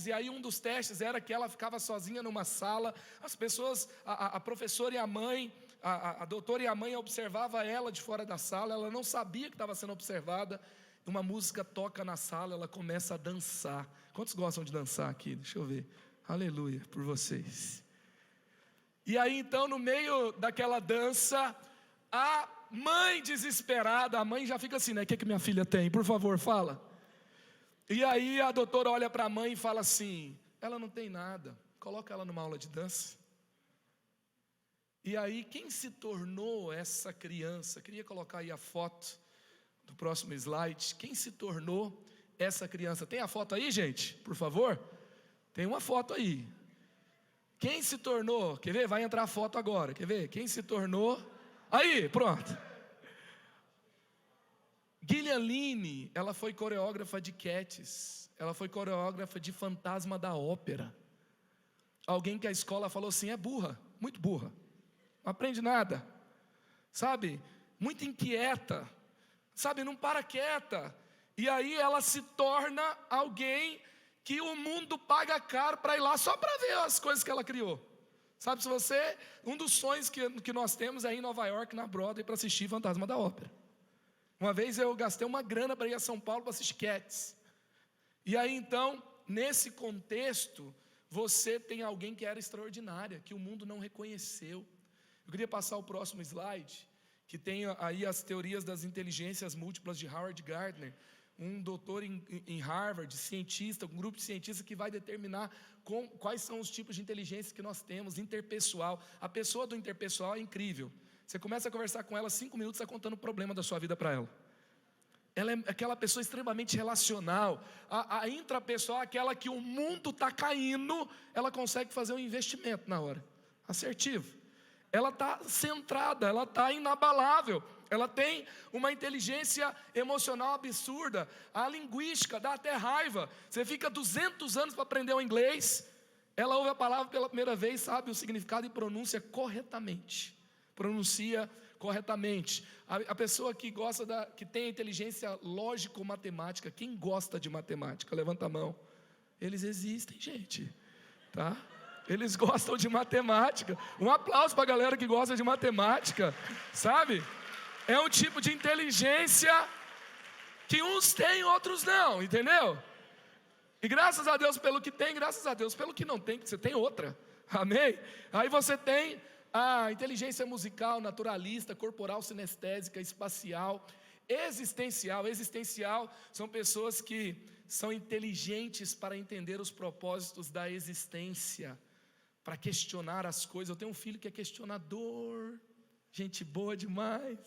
e aí um dos testes era que ela ficava sozinha numa sala, as pessoas, a professora e a mãe, a doutora e a mãe observavam ela de fora da sala, ela não sabia que estava sendo observada. Uma música toca na sala, ela começa a dançar. Quantos gostam de dançar aqui? Deixa eu ver. Aleluia por vocês. E aí então, no meio daquela dança, a mãe desesperada, a mãe já fica assim, né? O que minha filha tem? Por favor, fala. E aí a doutora olha para a mãe e fala assim, ela não tem nada, coloca ela numa aula de dança. E aí quem se tornou essa criança? Queria colocar aí a foto do próximo slide. Quem se tornou essa criança? Tem a foto aí, gente? Por favor? Tem uma foto aí. Quem se tornou? Quer ver? Vai entrar a foto agora. Quer ver? Quem se tornou? Aí, pronto. Gillian Lynne, ela foi coreógrafa de Cats. Ela foi coreógrafa de Fantasma da Ópera. Alguém que a escola falou assim, é burra, muito burra. Não aprende nada. Sabe? Muito inquieta. Sabe, não para quieta. E aí ela se torna alguém que o mundo paga caro para ir lá só para ver as coisas que ela criou. Sabe, se você, um dos sonhos que nós temos é ir em Nova York, na Broadway, para assistir Fantasma da Ópera. Uma vez eu gastei uma grana para ir a São Paulo para assistir Cats. E aí então, nesse contexto, você tem alguém que era extraordinária, que o mundo não reconheceu. Eu queria passar o próximo slide, que tem aí as teorias das inteligências múltiplas de Howard Gardner, um doutor em Harvard, cientista, um grupo de cientistas que vai determinar quais são os tipos de inteligência que nós temos, interpessoal. A pessoa do interpessoal é incrível. Você começa a conversar com ela, 5 minutos, está contando o problema da sua vida para ela. Ela é aquela pessoa extremamente relacional. A intrapessoal é aquela que o mundo está caindo, ela consegue fazer um investimento na hora. Assertivo. Ela está centrada, ela está inabalável. Ela tem uma inteligência emocional absurda. A linguística dá até raiva. Você fica 200 anos para aprender o inglês. Ela ouve a palavra pela primeira vez, sabe o significado e pronuncia corretamente. Pronuncia corretamente. A pessoa que gosta que tem a inteligência lógico-matemática. Quem gosta de matemática? Levanta a mão. Eles existem, gente. Tá? Eles gostam de matemática. Um aplauso para a galera que gosta de matemática. Sabe? É um tipo de inteligência que uns têm, outros não, entendeu? E graças a Deus pelo que tem, graças a Deus pelo que não tem, que você tem outra, amém? Aí você tem a inteligência musical, naturalista, corporal, sinestésica, espacial, existencial. Existencial são pessoas que são inteligentes para entender os propósitos da existência, para questionar as coisas. Eu tenho um filho que é questionador, gente boa demais.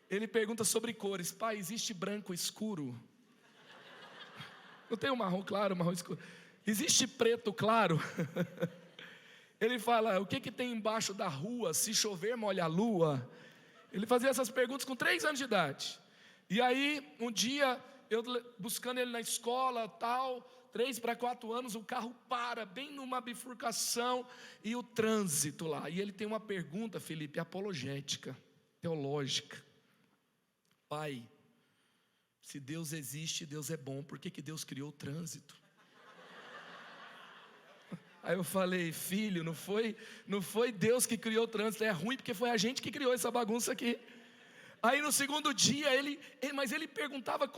Ele pergunta sobre cores. Pai, existe branco escuro? Não tem um marrom claro, um marrom escuro. Existe preto claro? Ele fala, o que tem embaixo da rua? Se chover, molha a lua. Ele fazia essas perguntas com 3 anos de idade. E aí, um dia, eu buscando ele na escola, tal, 3 para 4 anos, o carro para, bem numa bifurcação, e o trânsito lá. E ele tem uma pergunta, Felipe, apologética, teológica. Pai, se Deus existe, Deus é bom, por que Deus criou o trânsito? Aí eu falei, filho, não foi Deus que criou o trânsito, é ruim porque foi a gente que criou essa bagunça aqui. Aí no segundo dia, mas ele perguntava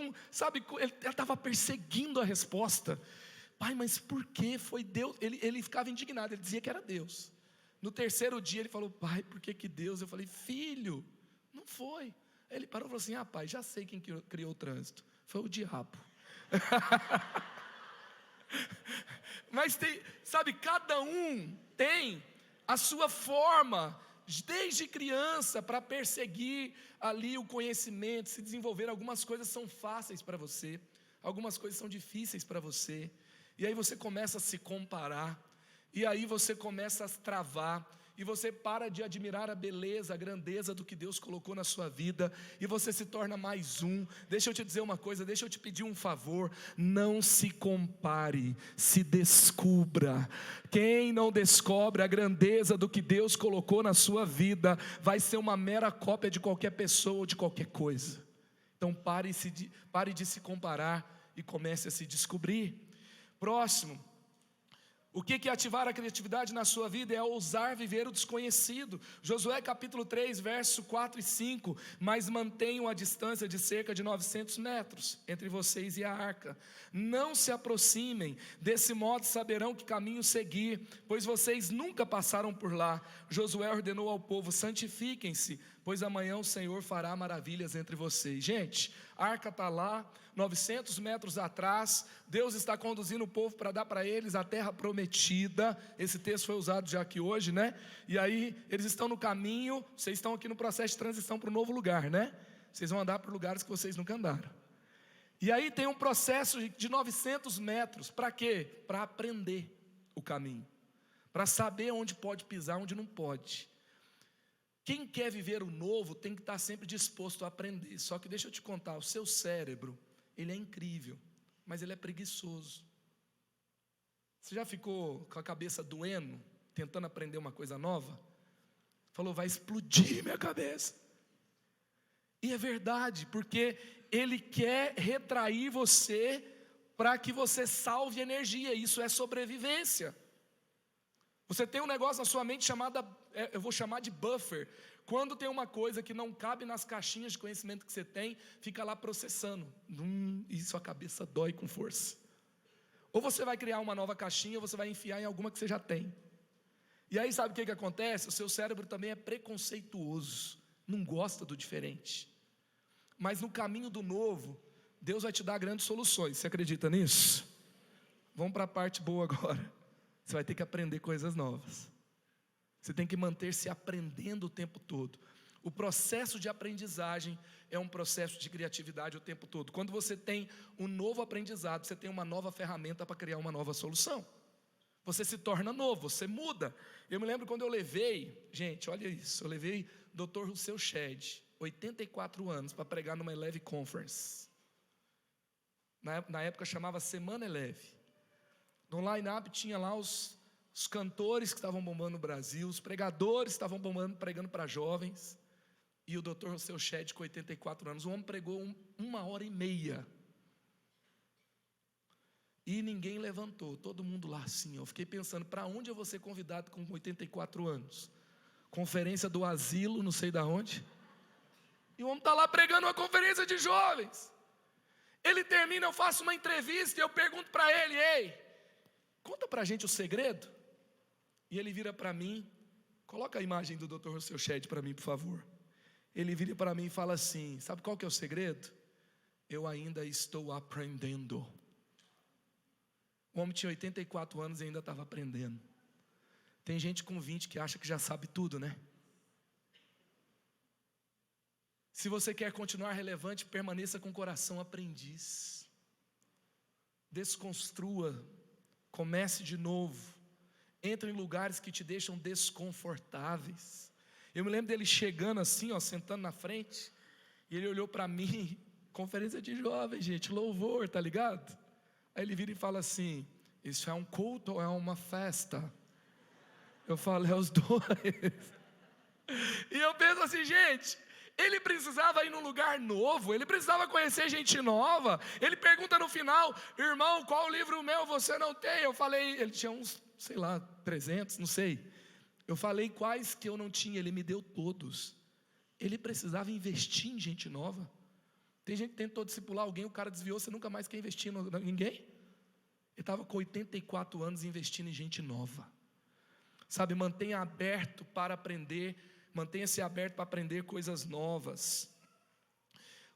ele estava perseguindo a resposta. Pai, mas por que foi Deus? Ele ficava indignado, ele dizia que era Deus. No terceiro dia ele falou, pai, por que Deus? Eu falei, filho, não foi. Aí ele parou e falou assim, pai, já sei quem criou o trânsito, foi o diabo. Mas cada um tem a sua forma, desde criança, para perseguir ali o conhecimento, se desenvolver. Algumas coisas são fáceis para você, algumas coisas são difíceis para você, e aí você começa a se comparar, e aí você começa a travar, e você para de admirar a beleza, a grandeza do que Deus colocou na sua vida, e você se torna mais um. Deixa eu te dizer uma coisa, deixa eu te pedir um favor, não se compare, se descubra. Quem não descobre a grandeza do que Deus colocou na sua vida, vai ser uma mera cópia de qualquer pessoa ou de qualquer coisa. Então pare de se comparar e comece a se descobrir. Próximo. O que é ativar a criatividade na sua vida? É ousar viver o desconhecido. Josué capítulo 3, verso 4 e 5. Mas mantenham a distância de cerca de 900 metros entre vocês e a arca. Não se aproximem, desse modo saberão que caminho seguir, pois vocês nunca passaram por lá. Josué ordenou ao povo, santifiquem-se, pois amanhã o Senhor fará maravilhas entre vocês. Gente, a arca está lá, 900 metros atrás, Deus está conduzindo o povo para dar para eles a terra prometida. Esse texto foi usado já aqui hoje, né? E aí, eles estão no caminho, vocês estão aqui no processo de transição para um novo lugar, né? Vocês vão andar por lugares que vocês nunca andaram. E aí tem um processo de 900 metros, para quê? Para aprender o caminho, para saber onde pode pisar, onde não pode. Quem quer viver o novo tem que estar sempre disposto a aprender. Só que deixa eu te contar, o seu cérebro, ele é incrível, mas ele é preguiçoso. Você já ficou com a cabeça doendo, tentando aprender uma coisa nova? Falou, vai explodir minha cabeça. E é verdade, porque ele quer retrair você para que você salve energia. Isso é sobrevivência. Você tem um negócio na sua mente chamado, eu vou chamar de buffer. Quando tem uma coisa que não cabe nas caixinhas de conhecimento que você tem, fica lá processando. E sua cabeça dói com força. Ou você vai criar uma nova caixinha, ou você vai enfiar em alguma que você já tem. E aí sabe o que acontece? O seu cérebro também é preconceituoso, não gosta do diferente. Mas no caminho do novo, Deus vai te dar grandes soluções. Você acredita nisso? Vamos para a parte boa agora. Você vai ter que aprender coisas novas. Você tem que manter-se aprendendo o tempo todo. O processo de aprendizagem é um processo de criatividade o tempo todo. Quando você tem um novo aprendizado, você tem uma nova ferramenta para criar uma nova solução. Você se torna novo, você muda. Eu me lembro quando eu levei, gente, olha isso, eu levei Dr. Rousseau Shedd, 84 anos, para pregar numa Eleve Conference. Na época chamava Semana Eleve. No line-up tinha lá os cantores que estavam bombando no Brasil, os pregadores que estavam bombando, pregando para jovens, e o Dr. Rousseau Shedd com 84 anos. O homem pregou 1h30, e ninguém levantou, todo mundo lá assim. Eu fiquei pensando, para onde eu vou ser convidado com 84 anos? Conferência do asilo, não sei de onde. E o homem está lá pregando uma conferência de jovens. Ele termina, eu faço uma entrevista e eu pergunto para ele: ei, conta para a gente o segredo. E ele vira para mim, coloca a imagem do Dr. Rousseau Shedd para mim, por favor. Ele vira para mim e fala assim: sabe qual que é o segredo? Eu ainda estou aprendendo. O homem tinha 84 anos e ainda estava aprendendo. Tem gente com 20 que acha que já sabe tudo, né? Se você quer continuar relevante, permaneça com o coração aprendiz. Desconstrua, comece de novo. Entre em lugares que te deixam desconfortáveis. Eu me lembro dele chegando assim, ó, sentando na frente, e ele olhou para mim, conferência de jovens, gente, louvor, tá ligado? Aí ele vira e fala assim: isso é um culto ou é uma festa? Eu falo: é os dois. E eu penso assim, gente, ele precisava ir num lugar novo, ele precisava conhecer gente nova. Ele pergunta no final: irmão, qual livro meu você não tem? Eu falei, ele tinha uns, sei lá, 300, não sei. Eu falei quais que eu não tinha, ele me deu todos. Ele precisava investir em gente nova. Tem gente que tentou discipular alguém, o cara desviou, você nunca mais quer investir em ninguém. Ele estava com 84 anos investindo em gente nova. Sabe, mantenha aberto para aprender, mantenha-se aberto para aprender coisas novas.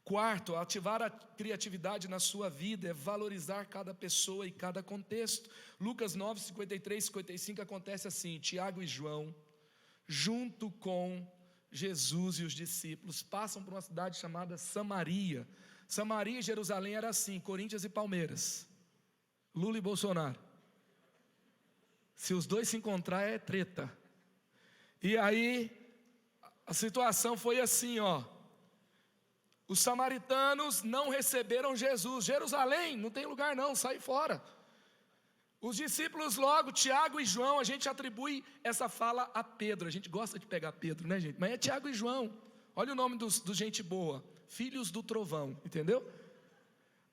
Quarto, ativar a criatividade na sua vida é valorizar cada pessoa e cada contexto. Lucas 9, 53, 55 acontece assim: Tiago e João, junto com Jesus e os discípulos, passam por uma cidade chamada Samaria. Samaria e Jerusalém era assim: Corinthians e Palmeiras, Lula e Bolsonaro. Se os dois se encontrar é treta. E aí a situação foi assim, ó. Os samaritanos não receberam Jesus. Jerusalém, não tem lugar não, sai fora. Os discípulos logo, Tiago e João, a gente atribui essa fala a Pedro. A gente gosta de pegar Pedro, né, gente? Mas é Tiago e João. Olha o nome dos gente boa: filhos do trovão, entendeu?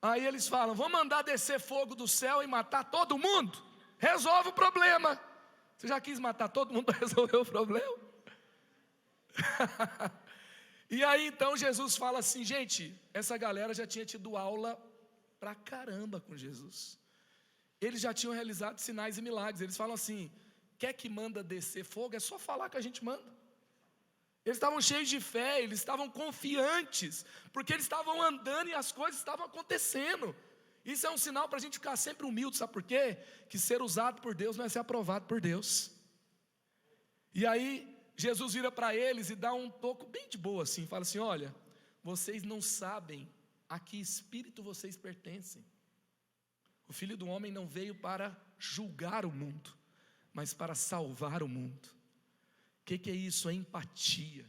Aí eles falam: vamos mandar descer fogo do céu e matar todo mundo? Resolve o problema. Você já quis matar todo mundo para resolver o problema? E aí então Jesus fala assim, gente, essa galera já tinha tido aula pra caramba com Jesus. Eles já tinham realizado sinais e milagres. Eles falam assim: quer que manda descer fogo? É só falar que a gente manda. Eles estavam cheios de fé, eles estavam confiantes, porque eles estavam andando e as coisas estavam acontecendo. Isso é um sinal para a gente ficar sempre humilde, sabe por quê? Que ser usado por Deus não é ser aprovado por Deus. E aí Jesus vira para eles e dá um toco bem de boa assim, fala assim: olha, vocês não sabem a que espírito vocês pertencem. O Filho do Homem não veio para julgar o mundo, mas para salvar o mundo. O que é isso? É empatia.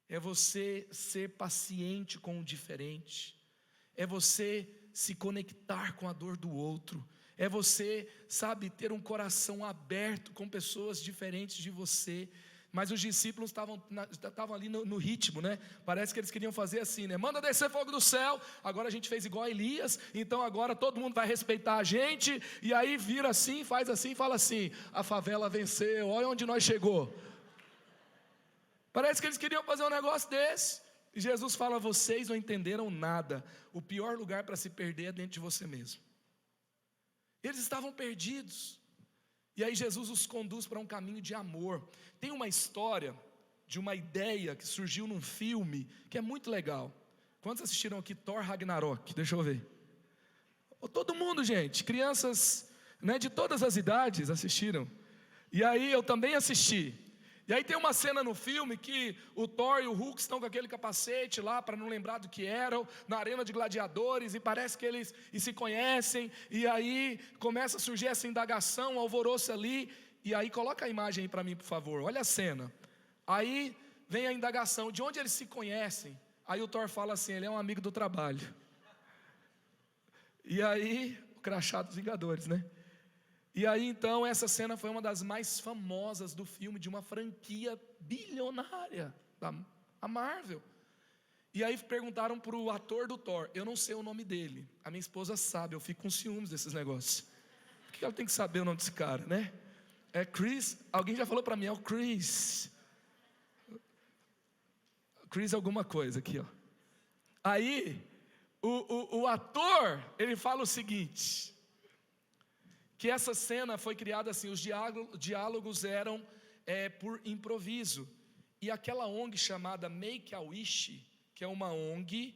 É você ser paciente com o diferente. É você se conectar com a dor do outro. É você, sabe, ter um coração aberto com pessoas diferentes de você. Mas os discípulos estavam ali no ritmo, né? Parece que eles queriam fazer assim, né? Manda descer fogo do céu. Agora a gente fez igual a Elias, então agora todo mundo vai respeitar a gente. E aí vira assim, faz assim, fala assim: a favela venceu, olha onde nós chegou. Parece que eles queriam fazer um negócio desse. E Jesus fala: vocês não entenderam nada. O pior lugar para se perder é dentro de você mesmo. Eles estavam perdidos. E aí Jesus os conduz para um caminho de amor. Tem uma história de uma ideia que surgiu num filme que é muito legal. Quantos assistiram aqui Thor Ragnarok? Deixa eu ver. Todo mundo, gente, crianças, né, de todas as idades assistiram. E aí eu também assisti. E aí tem uma cena no filme que o Thor e o Hulk estão com aquele capacete lá, para não lembrar do que eram, na arena de gladiadores, e parece que eles se conhecem, e aí começa a surgir essa indagação, um alvoroço ali, e aí coloca a imagem aí para mim, por favor, olha a cena. Aí vem a indagação, de onde eles se conhecem? Aí o Thor fala assim, ele é um amigo do trabalho. E aí, o crachá dos Vingadores, né? E aí então, essa cena foi uma das mais famosas do filme, de uma franquia bilionária, a Marvel. E aí perguntaram para o ator do Thor, eu não sei o nome dele, a minha esposa sabe, eu fico com ciúmes desses negócios. Por que ela tem que saber o nome desse cara, né? É Chris, alguém já falou para mim, é o Chris. Chris alguma coisa aqui, ó. Aí, o ator, ele fala o seguinte, que essa cena foi criada assim, os diálogos eram por improviso, e aquela ONG chamada Make-A-Wish, que é uma ONG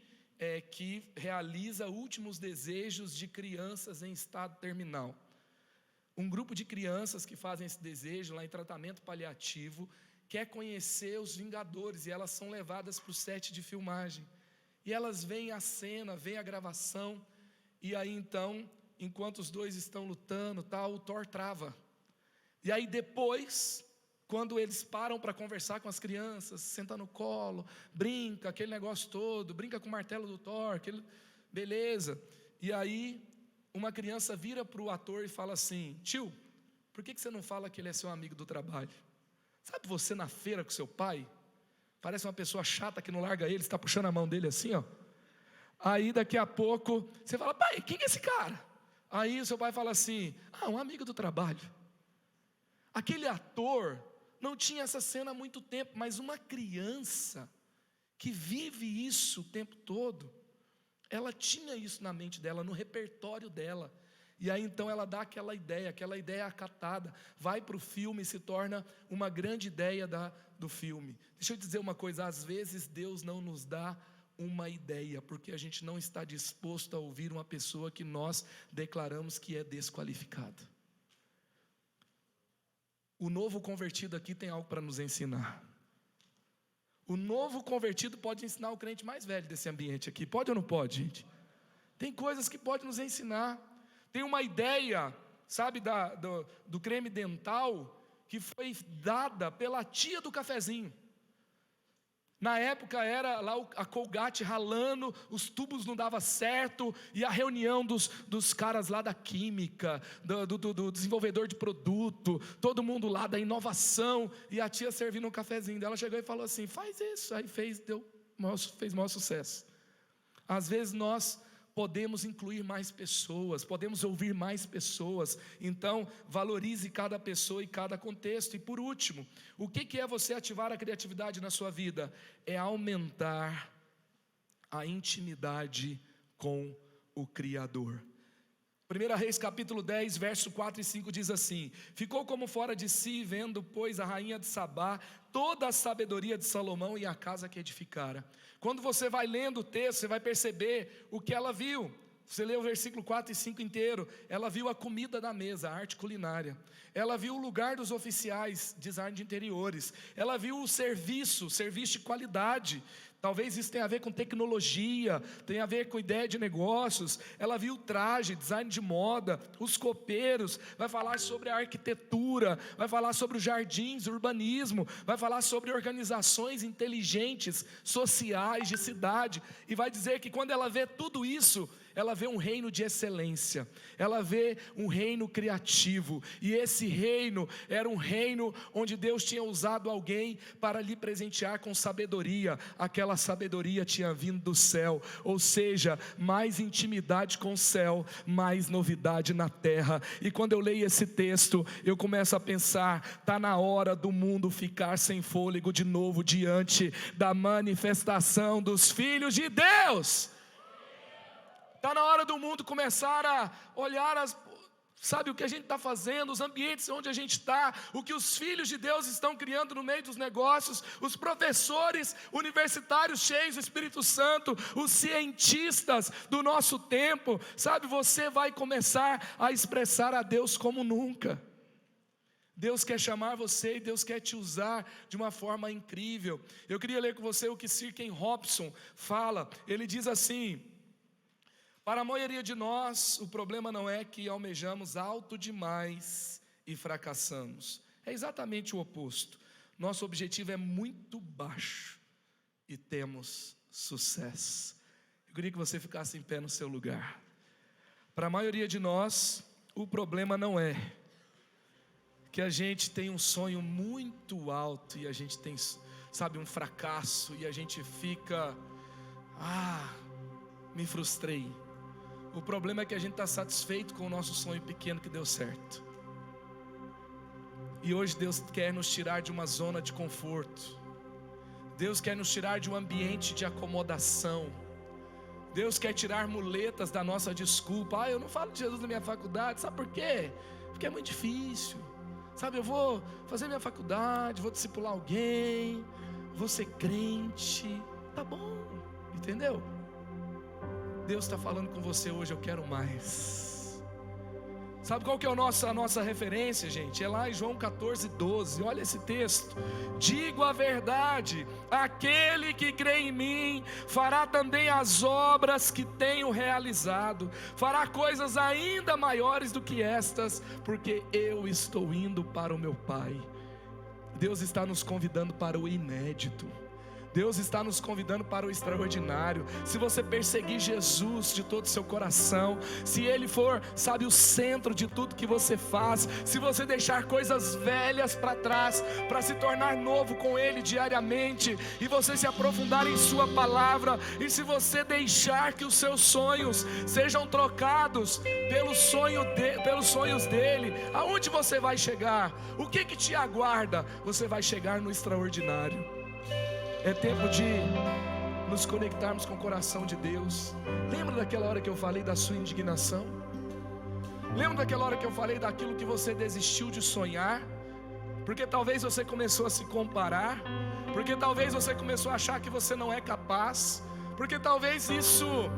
que realiza últimos desejos de crianças em estado terminal, um grupo de crianças que fazem esse desejo lá em tratamento paliativo, quer conhecer os Vingadores, e elas são levadas para o set de filmagem, e elas veem a cena, veem a gravação, e aí então, enquanto os dois estão lutando, o Thor trava. E aí depois, quando eles param para conversar com as crianças, senta no colo, brinca, aquele negócio todo, brinca com o martelo do Thor, beleza. E aí, uma criança vira para o ator e fala assim, tio, por que você não fala que ele é seu amigo do trabalho? Sabe você na feira com seu pai? Parece uma pessoa chata que não larga ele, está puxando a mão dele assim, ó. Aí daqui a pouco, você fala, pai, quem é esse cara? Aí o seu pai fala assim, um amigo do trabalho. Aquele ator não tinha essa cena há muito tempo, mas uma criança que vive isso o tempo todo, ela tinha isso na mente dela, no repertório dela. E aí então ela dá aquela ideia acatada, vai para o filme e se torna uma grande ideia do filme. Deixa eu dizer uma coisa, às vezes Deus não nos dá uma ideia, porque a gente não está disposto a ouvir uma pessoa que nós declaramos que é desqualificada. O novo convertido aqui tem algo para nos ensinar. O novo convertido pode ensinar o crente mais velho desse ambiente aqui, pode ou não pode, gente? Tem coisas que pode nos ensinar. Tem uma ideia, sabe, do creme dental, que foi dada pela tia do cafezinho. Na época era lá a Colgate ralando, os tubos não davam certo, e a reunião dos caras lá da química, do desenvolvedor de produto, todo mundo lá da inovação, e a tia servindo um cafezinho dela, chegou e falou assim, faz isso, aí fez maior sucesso. Às vezes nós podemos incluir mais pessoas, podemos ouvir mais pessoas, então valorize cada pessoa e cada contexto. E por último, o que é você ativar a criatividade na sua vida? É aumentar a intimidade com o Criador. 1 Reis capítulo 10, verso 4 e 5 diz assim, ficou como fora de si, vendo, pois, a rainha de Sabá, toda a sabedoria de Salomão e a casa que edificara. Quando você vai lendo o texto, você vai perceber o que ela viu. Você lê o versículo 4 e 5 inteiro, ela viu a comida da mesa, a arte culinária. Ela viu o lugar dos oficiais, design de interiores. Ela viu o serviço de qualidade. Talvez isso tenha a ver com tecnologia, tenha a ver com ideia de negócios. Ela viu o traje, design de moda, os copeiros, vai falar sobre a arquitetura, vai falar sobre os jardins, urbanismo, vai falar sobre organizações inteligentes, sociais, de cidade, e vai dizer que quando ela vê tudo isso, ela vê um reino de excelência, ela vê um reino criativo, e esse reino era um reino onde Deus tinha usado alguém para lhe presentear com sabedoria. Aquela sabedoria tinha vindo do céu, ou seja, mais intimidade com o céu, mais novidade na terra. E quando eu leio esse texto, eu começo a pensar, está na hora do mundo ficar sem fôlego de novo, diante da manifestação dos filhos de Deus. Está na hora do mundo começar a olhar sabe, o que a gente está fazendo, os ambientes onde a gente está, o que os filhos de Deus estão criando no meio dos negócios, os professores universitários cheios do Espírito Santo, os cientistas do nosso tempo, sabe, você vai começar a expressar a Deus como nunca. Deus quer chamar você e Deus quer te usar de uma forma incrível. Eu queria ler com você o que Sir Ken Robson fala. Ele diz assim: para a maioria de nós, o problema não é que almejamos alto demais e fracassamos. É exatamente o oposto. Nosso objetivo é muito baixo e temos sucesso. Eu queria que você ficasse em pé no seu lugar. Para a maioria de nós, o problema não é que a gente tem um sonho muito alto e a gente tem, sabe, um fracasso e a gente fica, me frustrei. O problema é que a gente está satisfeito com o nosso sonho pequeno que deu certo. E hoje Deus quer nos tirar de uma zona de conforto. Deus quer nos tirar de um ambiente de acomodação. Deus quer tirar muletas da nossa desculpa. Eu não falo de Jesus na minha faculdade, sabe por quê? Porque é muito difícil. Sabe, eu vou fazer minha faculdade, vou discipular alguém, vou ser crente, tá bom, entendeu? Deus está falando com você hoje, eu quero mais. Sabe qual que é a nossa referência, gente? É lá em João 14:12, olha esse texto. Digo a verdade, aquele que crê em mim, fará também as obras que tenho realizado, fará coisas ainda maiores do que estas, porque eu estou indo para o meu Pai. Deus está nos convidando para o inédito. Deus está nos convidando para o extraordinário. Se você perseguir Jesus de todo o seu coração, se Ele for, sabe, o centro de tudo que você faz, se você deixar coisas velhas para trás, para se tornar novo com Ele diariamente, e você se aprofundar em Sua palavra, e se você deixar que os seus sonhos sejam trocados pelos sonhos dEle, aonde você vai chegar? O que te aguarda? Você vai chegar no extraordinário. É tempo de nos conectarmos com o coração de Deus. Lembra daquela hora que eu falei da sua indignação? Lembra daquela hora que eu falei daquilo que você desistiu de sonhar? Porque talvez você começou a se comparar, porque talvez você começou a achar que você não é capaz, porque talvez isso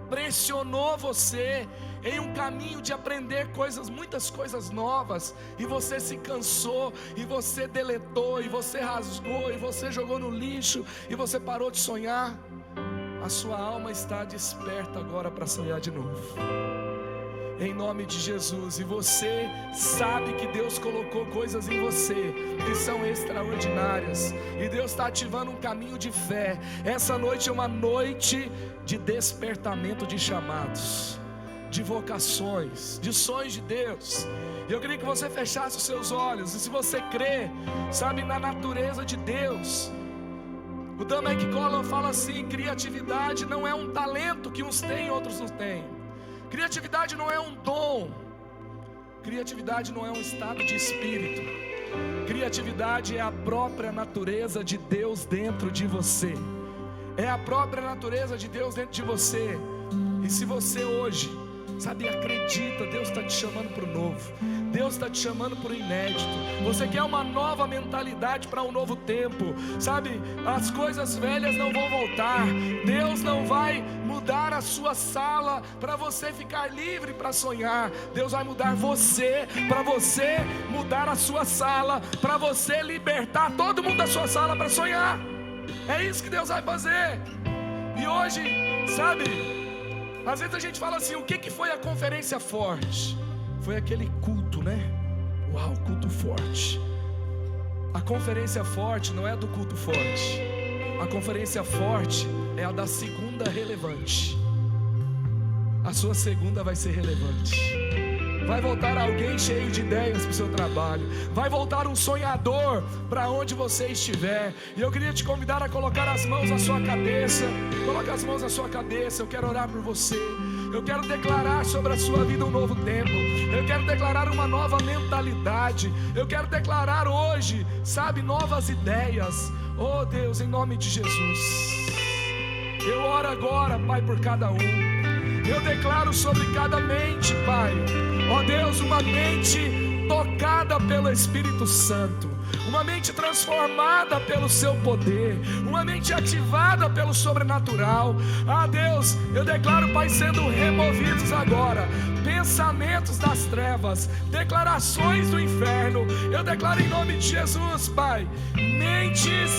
pressionou você em um caminho de aprender muitas coisas novas, e você se cansou, e você deletou, e você rasgou, e você jogou no lixo, e você parou de sonhar. A sua alma está desperta agora para sonhar de novo, em nome de Jesus. E você sabe que Deus colocou coisas em você que são extraordinárias, e Deus está ativando um caminho de fé. Essa noite é uma noite de despertamento de chamados, de vocações, de sonhos de Deus. Eu queria que você fechasse os seus olhos, e se você crê, sabe, na natureza de Deus, o Dan McCollum fala assim: criatividade não é um talento que uns têm e outros não têm. Criatividade não é um dom. Criatividade não é um estado de espírito. Criatividade é a própria natureza de Deus dentro de você. É a própria natureza de Deus dentro de você. E se você hoje, sabe, acredita, Deus está te chamando para o novo, Deus está te chamando para o inédito. Você quer uma nova mentalidade para um novo tempo, sabe, as coisas velhas não vão voltar. Deus não vai mudar a sua sala para você ficar livre para sonhar. Deus vai mudar você, para você mudar a sua sala, para você libertar todo mundo da sua sala para sonhar. É isso que Deus vai fazer. E hoje, sabe, às vezes a gente fala assim: o que foi a conferência forte? Foi aquele culto, né? Uau, culto forte. A conferência forte não é a do culto forte. A conferência forte é a da segunda relevante. A sua segunda vai ser relevante. Vai voltar alguém cheio de ideias para o seu trabalho. Vai voltar um sonhador para onde você estiver. E eu queria te convidar a colocar as mãos na sua cabeça. Coloque as mãos na sua cabeça. Eu quero orar por você. Eu quero declarar sobre a sua vida um novo tempo. Eu quero declarar uma nova mentalidade. Eu quero declarar hoje, sabe, novas ideias. Oh Deus, em nome de Jesus, eu oro agora, Pai, por cada um. Eu declaro sobre cada mente, Pai, Ó Deus, uma mente tocada pelo Espírito Santo, uma mente transformada pelo seu poder, uma mente ativada pelo sobrenatural. Ah Deus, eu declaro, Pai, sendo removidos agora pensamentos das trevas, declarações do inferno. Eu declaro em nome de Jesus, Pai, mentes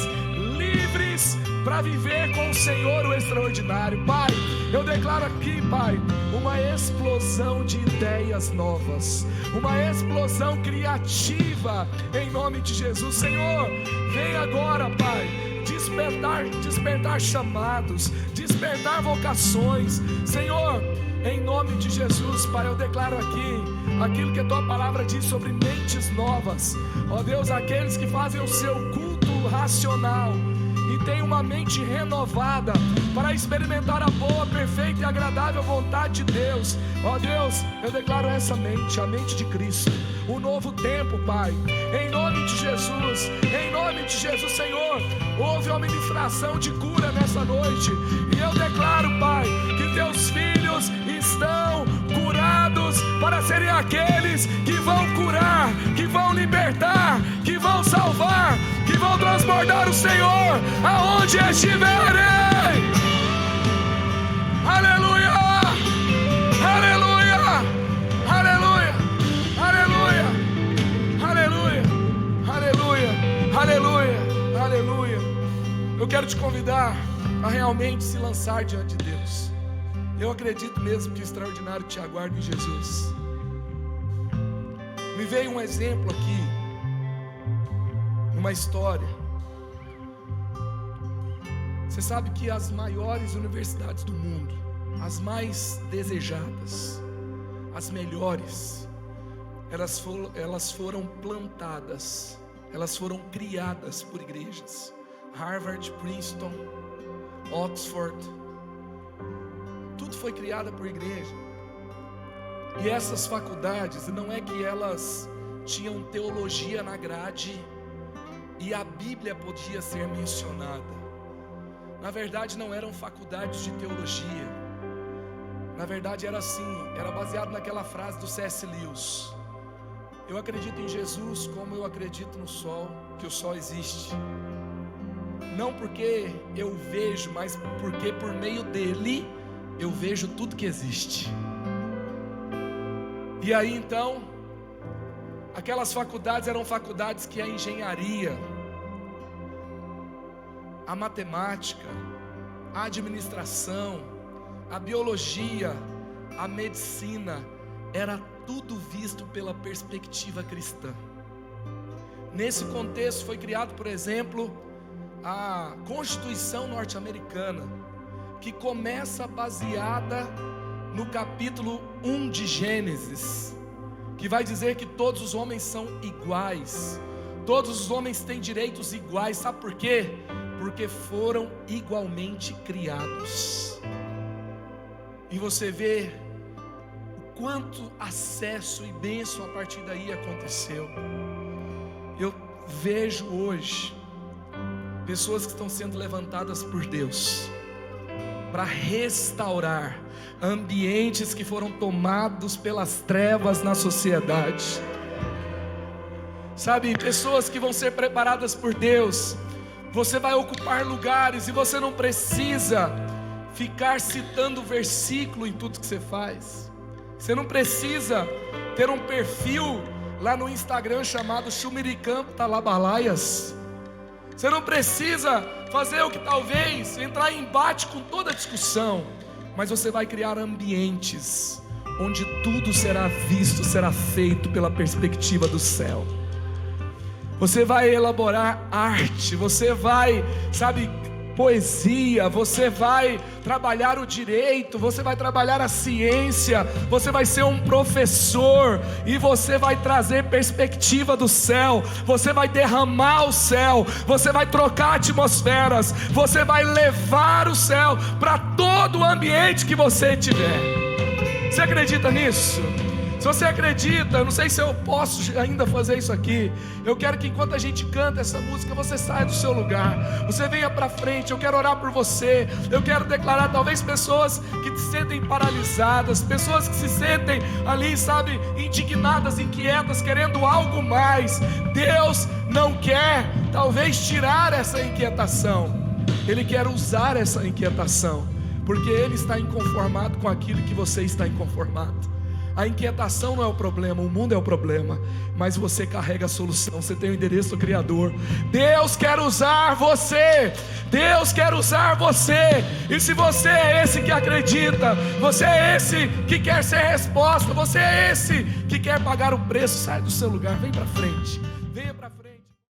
livres para viver com o Senhor o extraordinário. Pai, eu declaro aqui, Pai, uma explosão de ideias novas, uma explosão criativa em nome de Jesus. Senhor, vem agora, Pai, despertar chamados, despertar vocações. Senhor, em nome de Jesus, Pai, eu declaro aqui aquilo que a Tua palavra diz sobre mentes novas. Ó Deus, aqueles que fazem o seu culto racional e tem uma mente renovada para experimentar a boa, perfeita e agradável vontade de Deus. Ó Deus, eu declaro essa mente, a mente de Cristo, um novo tempo, Pai, em nome de Jesus, em nome de Jesus. Senhor, houve uma ministração de cura nessa noite, e eu declaro, Pai, que Teus filhos estão curados para serem aqueles que vão curar, que vão libertar, que vão salvar, que vão transbordar o Senhor aonde estiverem. Aleluia, aleluia, aleluia, aleluia, aleluia, aleluia, aleluia, aleluia. Eu quero te convidar a realmente se lançar diante de Deus. Eu acredito mesmo que o extraordinário te aguarda em Jesus. Me veio um exemplo aqui, uma história. Você sabe que as maiores universidades do mundo, as mais desejadas, as melhores, elas foram plantadas, elas foram criadas por igrejas. Harvard, Princeton, Oxford, tudo foi criado por igreja. E essas faculdades, não é que elas tinham teologia na grade e a Bíblia podia ser mencionada. Na verdade não eram faculdades de teologia. Na verdade era assim, era baseado naquela frase do C.S. Lewis: eu acredito em Jesus como eu acredito no sol, que o sol existe. Não porque eu vejo, mas porque por meio dele eu vejo tudo que existe. E aí então, aquelas faculdades eram faculdades que a engenharia, a matemática, a administração, a biologia, a medicina, era tudo visto pela perspectiva cristã. Nesse contexto foi criado, por exemplo, a Constituição norte-americana, que começa baseada no capítulo 1 de Gênesis, que vai dizer que todos os homens são iguais, todos os homens têm direitos iguais. Sabe por quê? Porque foram igualmente criados. E você vê o quanto acesso e bênção a partir daí aconteceu. Eu vejo hoje pessoas que estão sendo levantadas por Deus para restaurar ambientes que foram tomados pelas trevas na sociedade. Sabe, pessoas que vão ser preparadas por Deus. Você vai ocupar lugares e você não precisa ficar citando versículo em tudo que você faz. Você não precisa ter um perfil lá no Instagram chamado Chumiricampo Talabalaias. Você não precisa fazer o que talvez entrar em embate com toda a discussão, mas você vai criar ambientes onde tudo será visto, será feito pela perspectiva do céu. Você vai elaborar arte, você vai, poesia, você vai trabalhar o direito, você vai trabalhar a ciência, você vai ser um professor e você vai trazer perspectiva do céu, você vai derramar o céu, você vai trocar atmosferas, você vai levar o céu para todo o ambiente que você tiver. Você acredita nisso? Se você acredita, eu não sei se eu posso ainda fazer isso aqui. Eu quero que enquanto a gente canta essa música, você saia do seu lugar, você venha para frente. Eu quero orar por você. Eu quero declarar, talvez pessoas que se sentem paralisadas, pessoas que se sentem ali, sabe, indignadas, inquietas, querendo algo mais. Deus não quer talvez tirar essa inquietação. Ele quer usar essa inquietação, porque Ele está inconformado com aquilo que você está inconformado. A inquietação não é o problema, o mundo é o problema, mas você carrega a solução, você tem o endereço do Criador. Deus quer usar você, Deus quer usar você. E se você é esse que acredita, você é esse que quer ser resposta, você é esse que quer pagar o preço, sai do seu lugar, vem para frente, venha para frente.